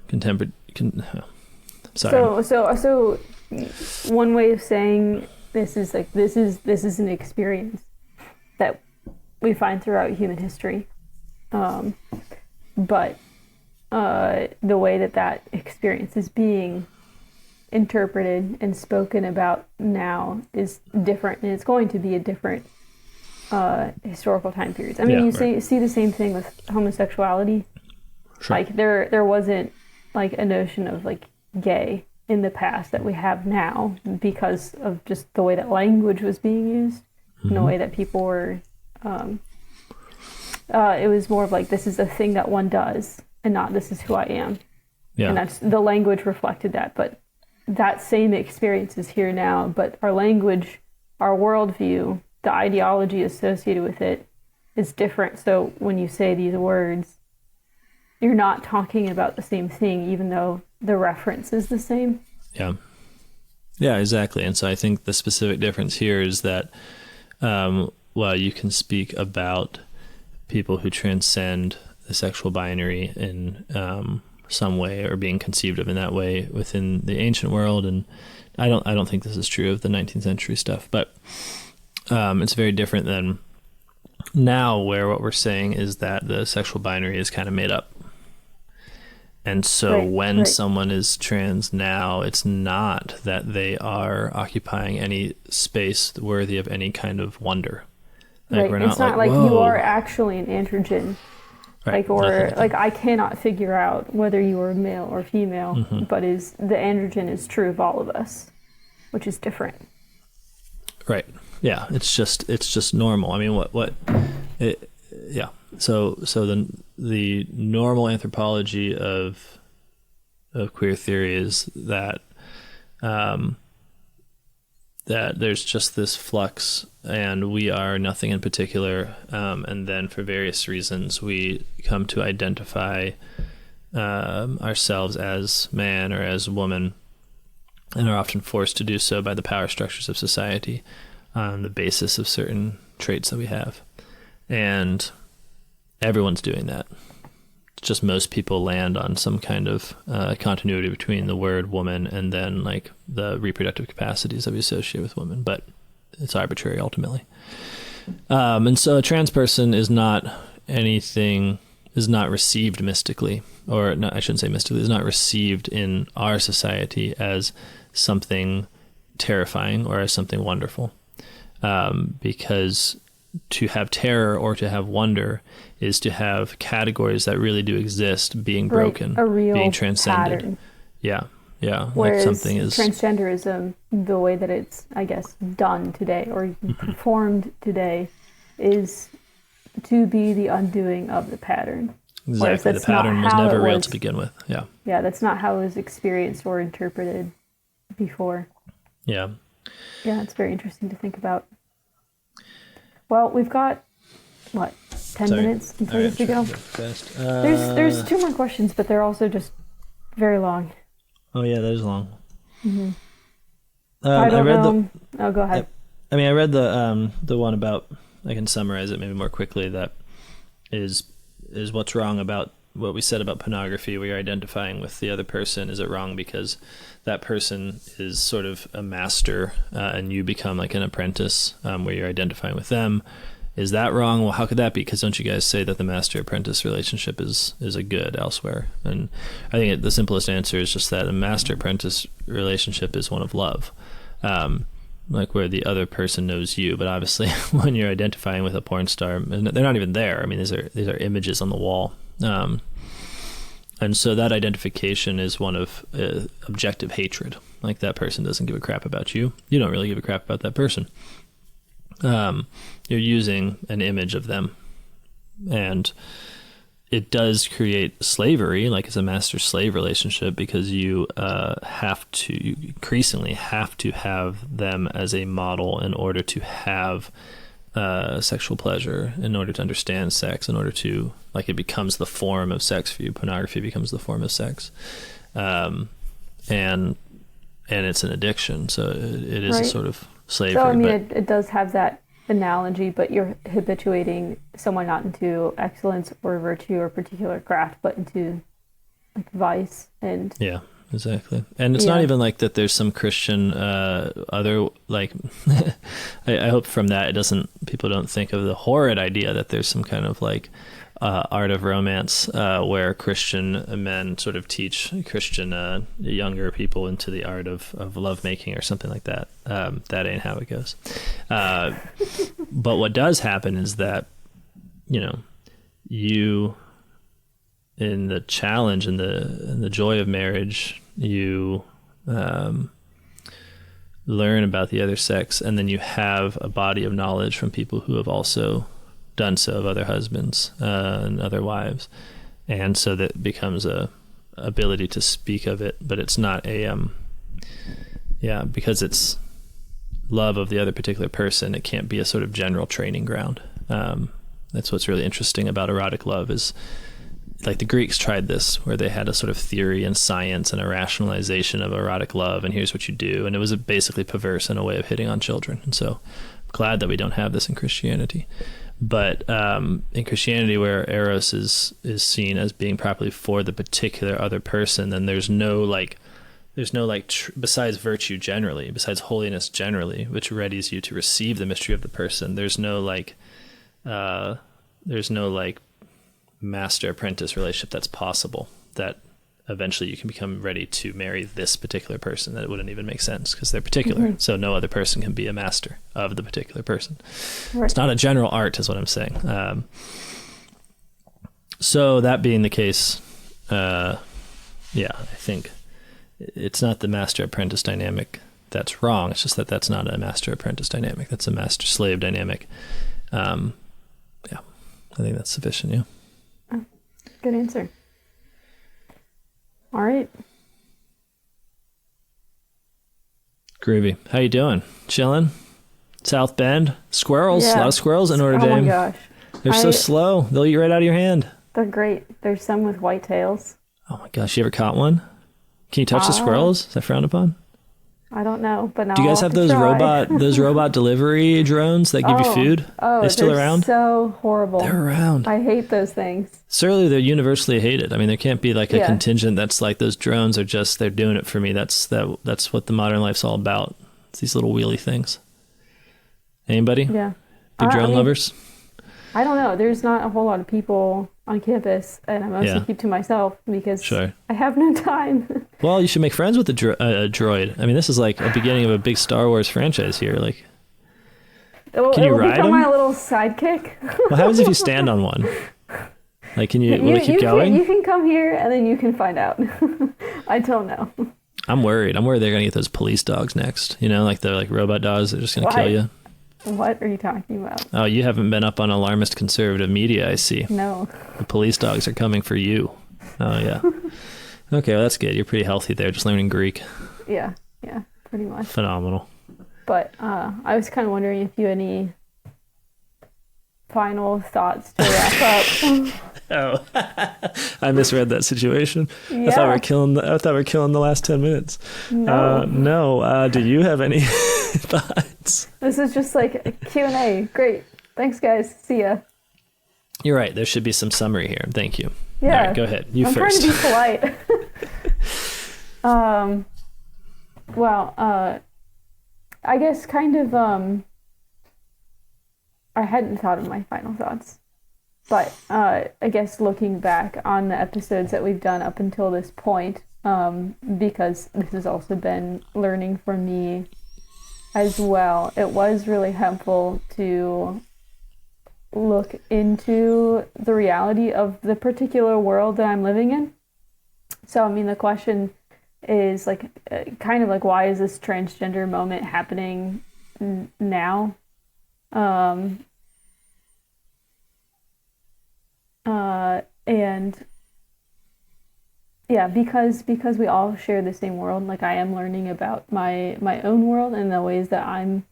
contemporary. Sorry. So one way of saying this is like this is an experience that we find throughout human history. But the way that experience is being interpreted and spoken about now is different, and it's going to be a different historical time periods. I mean, see the same thing with homosexuality. Sure. Like there wasn't like a notion of like gay in the past that we have now, because of just the way that language was being used, and the way that people were. It was more of like, this is a thing that one does, and not this is who I am. Yeah. And that's the language reflected that. But that same experience is here now. But our language, our worldview, the ideology associated with it is different. So when you say these words, you're not talking about the same thing, even though the reference is the same. Yeah. Yeah, exactly. And so I think the specific difference here is that while you can speak about people who transcend the sexual binary in some way, or being conceived of in that way within the ancient world, and I don't think this is true of the 19th century stuff, but it's very different than now, where what we're saying is that the sexual binary is kind of made up. And so when someone is trans now, it's not that they are occupying any space worthy of any kind of wonder. Like, we're it's not like whoa. you are actually an androgen. Right. Like I cannot figure out whether you are male or female, but the androgen is true of all of us, which is different. Right. Yeah. It's just normal. I mean, yeah. So the normal anthropology of queer theory is that that there's just this flux, and we are nothing in particular, and then for various reasons we come to identify ourselves as man or as woman, and are often forced to do so by the power structures of society on the basis of certain traits that we have. And everyone's doing that. It's just most people land on some kind of continuity between the word woman and then like the reproductive capacities that we associate with women, but it's arbitrary ultimately. And so a trans person is not received mystically, or no, I shouldn't say mystically, is not received in our society as something terrifying or as something wonderful. Because to have terror or to have wonder is to have categories that really do exist being broken, a real being transcended. Pattern. Yeah. Whereas like something is transgenderism, the way that it's, I guess, done today or performed today, is to be the undoing of the pattern. Exactly. The pattern was never real to begin with. Yeah. Yeah, that's not how it was experienced or interpreted before. Yeah. Yeah, it's very interesting to think about. Well, we've got, 10 minutes until we have to go? There's 2 more questions, but they're also just very long. Oh, yeah, that is long. Mm-hmm. I read know. Oh, go ahead. I mean, I read the one about, I can summarize it maybe more quickly, that is what's wrong about what we said about pornography, where you're identifying with the other person. Is it wrong because that person is sort of a master and you become like an apprentice where you're identifying with them? Is that wrong? Well, how could that be? Because don't you guys say that the master-apprentice relationship is a good elsewhere? And I think the simplest answer is just that a master-apprentice relationship is one of love, like where the other person knows you. But obviously, when you're identifying with a porn star, they're not even there. I mean, these are images on the wall. And so that identification is one of objective hatred. Like that person doesn't give a crap about you. You don't really give a crap about that person. You're using an image of them, and it does create slavery, like it's a master-slave relationship, because you increasingly have to have them as a model in order to have sexual pleasure, in order to understand sex, in order to, like, it becomes the form of sex for you. Pornography becomes the form of sex, and it's an addiction. So it is a sort of slavery. So I mean, it does have that analogy, but you're habituating someone not into excellence or virtue or particular craft, but into like vice and exactly. And it's not even like that there's some Christian other, like I hope from that people don't think of the horrid idea that there's some kind of like art of romance where Christian men sort of teach Christian younger people into the art of lovemaking or something like that. That ain't how it goes. But what does happen is that, you, in the challenge and the joy of marriage, you learn about the other sex, and then you have a body of knowledge from people who have also done so, of other husbands and other wives, And so that becomes a ability to speak of it, but it's not a, because it's love of the other particular person, it can't be a sort of general training ground. That's what's really interesting about erotic love is, like, the Greeks tried this, where they had a sort of theory and science and a rationalization of erotic love, and here's what you do. And it was basically perverse in a way of hitting on children. And so I'm glad that we don't have this in Christianity. But in Christianity, where eros is seen as being properly for the particular other person, then there's no besides virtue generally, besides holiness generally, which readies you to receive the mystery of the person, there's no master apprentice relationship that's possible, that eventually you can become ready to marry this particular person. That it wouldn't even make sense because they're particular. Mm-hmm. So no other person can be a master of the particular person. Right. It's not a general art is what I'm saying. So that being the case, I think it's not the master apprentice dynamic that's wrong. It's just that that's not a master apprentice dynamic. That's a master slave dynamic. I think that's sufficient. Yeah. Oh, good answer. All right. Groovy. How you doing? Chilling? South Bend? Squirrels? Yeah. A lot of squirrels in Notre Dame. Oh my gosh. They're so slow. They'll eat right out of your hand. They're great. There's some with white tails. Oh my gosh. You ever caught one? Can you touch the squirrels? Is that frowned upon? I don't know, but now do you guys have those robot delivery drones that give you food? Oh, they're still around? So horrible. They're around. I hate those things. Certainly, they're universally hated. I mean, there can't be like a contingent that's like those drones are just they're doing it for me. That's what the modern life's all about. It's these little wheelie things. Anybody? Yeah. Big drone lovers? I don't know. There's not a whole lot of people on campus, and I mostly keep to myself because I have no time. Well, you should make friends with a droid. I mean, this is like a beginning of a big Star Wars franchise here. Like, can you ride them? My little sidekick. What happens if you stand on one? Like, will it keep going? You can come here, and then you can find out. I don't know. I'm worried. I'm worried they're gonna get those police dogs next. You know, like they're like robot dogs. They're just gonna kill you. What are you talking about? Oh, you haven't been up on alarmist conservative media, I see. No. The police dogs are coming for you. Oh, yeah. Okay, well, that's good. You're pretty healthy there, just learning Greek. Yeah, pretty much. Phenomenal. But I was kind of wondering if you had any final thoughts to wrap up. Oh, I misread that situation. Yeah. I thought we were killing the last 10 minutes. No. Do you have any thoughts? This is just like a Q&A. Great. Thanks, guys. See ya. You're right. There should be some summary here. Thank you. Yeah. All right, go ahead. I'm first. I'm trying to be polite. I guess kind of, I hadn't thought of my final thoughts. But I guess looking back on the episodes that we've done up until this point, because this has also been learning for me as well, it was really helpful to look into the reality of the particular world that I'm living in. So, I mean, the question is like, kind of like, why is this transgender moment happening now? And yeah, because we all share the same world. Like, I am learning about my own world and the ways that I'm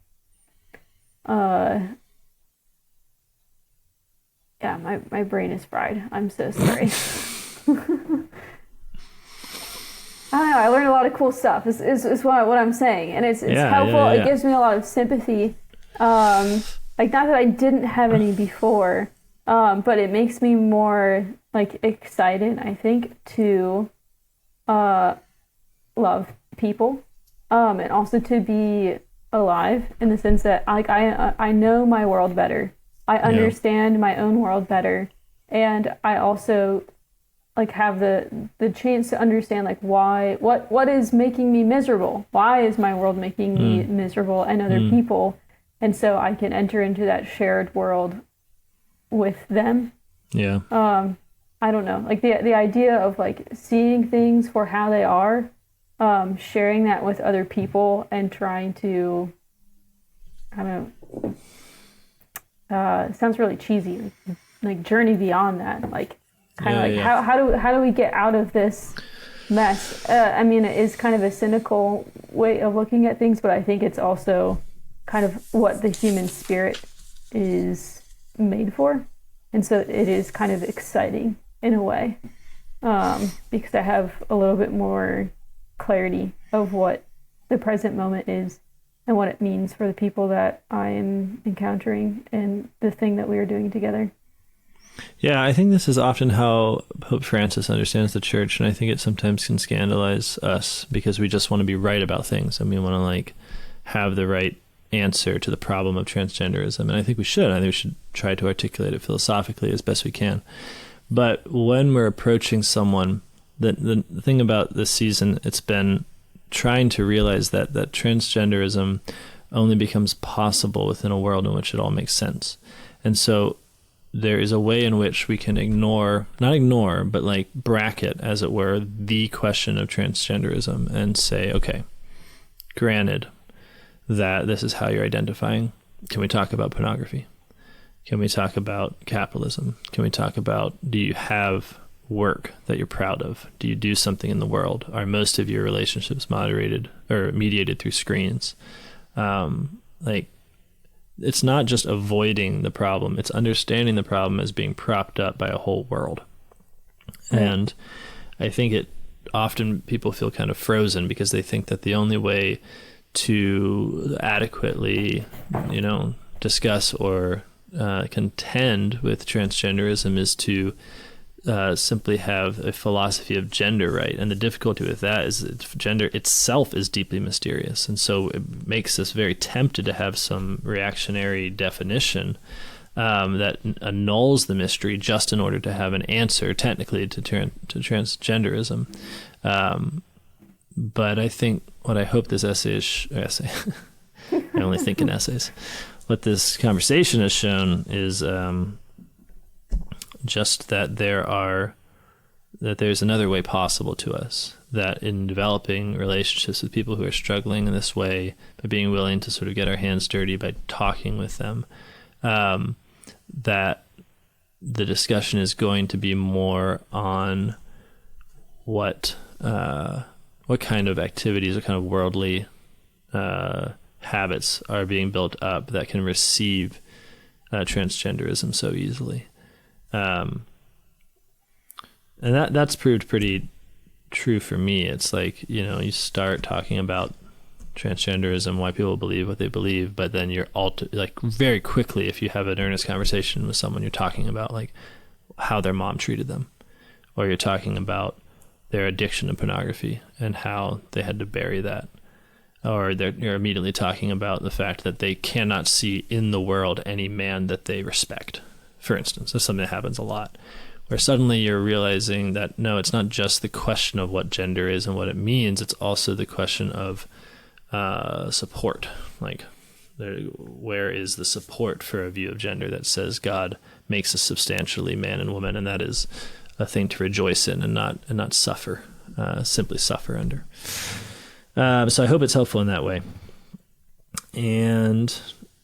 my brain is fried. I'm so sorry. I don't know, I learned a lot of cool stuff is what I'm saying, and it's helpful. It gives me a lot of sympathy, like, not that I didn't have any before, but it makes me more like excited, I think, to love people, and also to be alive, in the sense that, like, I know my world better. I understand my own world better, and I also like have the chance to understand, like, why what is making me miserable? Why is my world making me miserable and other people? And so I can enter into that shared world with them. Yeah. I don't know, like the idea of like seeing things for how they are, sharing that with other people, and trying to, I don't know, sounds really cheesy, like journey beyond that, like kind of Yeah. how do we get out of this mess? I mean, it is kind of a cynical way of looking at things, but I think it's also kind of what the human spirit is made for. And so it is kind of exciting in a way, because I have a little bit more clarity of what the present moment is and what it means for the people that I am encountering and the thing that we are doing together. Yeah, I think this is often how Pope Francis understands the church, and I think it sometimes can scandalize us because we just want to be right about things and we want to like have the right answer to the problem of transgenderism. And I think we should. I think we should try to articulate it philosophically as best we can. But when we're approaching someone, the thing about this season, it's been trying to realize that transgenderism only becomes possible within a world in which it all makes sense. And so there is a way in which we can not ignore, but like bracket, as it were, the question of transgenderism and say, okay, granted that this is how you're identifying, can we talk about pornography? Can we talk about capitalism? Can we talk about, do you have work that you're proud of? Do you do something in the world? Are most of your relationships moderated or mediated through screens? Like, it's not just avoiding the problem, it's understanding the problem as being propped up by a whole world. And I think it often people feel kind of frozen because they think that the only way to adequately, discuss or contend with transgenderism is to simply have a philosophy of gender right. And the difficulty with that is that gender itself is deeply mysterious. And so it makes us very tempted to have some reactionary definition that annuls the mystery just in order to have an answer technically to transgenderism. But I think what I hope this essay I only think in essays. What this conversation has shown is just that there's another way possible to us, that in developing relationships with people who are struggling in this way, by being willing to sort of get our hands dirty by talking with them, that the discussion is going to be more on what kind of activities, what kind of worldly habits are being built up that can receive transgenderism so easily. And that's proved pretty true for me. It's like, you start talking about transgenderism, why people believe what they believe, but then you're very quickly, if you have an earnest conversation with someone, you're talking about like how their mom treated them, or you're talking about their addiction to pornography and how they had to bury that. Or you're immediately talking about the fact that they cannot see in the world any man that they respect, for instance. That's something that happens a lot, where suddenly you're realizing that, no, it's not just the question of what gender is and what it means, it's also the question of support. Like, where is the support for a view of gender that says God makes us substantially man and woman, and that is a thing to rejoice in and not suffer, simply suffer under. So I hope it's helpful in that way. And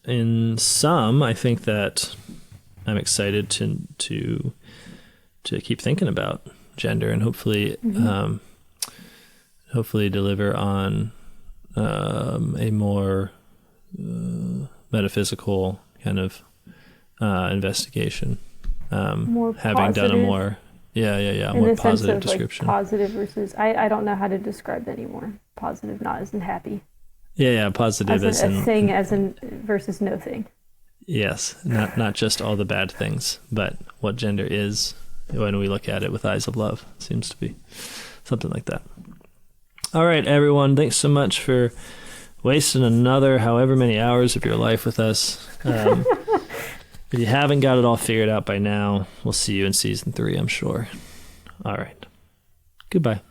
in some, I think that I'm excited to keep thinking about gender and hopefully deliver on a more metaphysical kind of investigation. More having positive. done a more more positive description. Like positive versus I don't know how to describe that anymore. Positive, not as in happy. Positive as in a thing, as in versus no thing. Yes, not just all the bad things, but what gender is when we look at it with eyes of love. Seems to be something like that. All right, everyone, thanks so much for wasting another however many hours of your life with us. If you haven't got it all figured out by now, we'll see you in season 3, I'm sure. All right. Goodbye.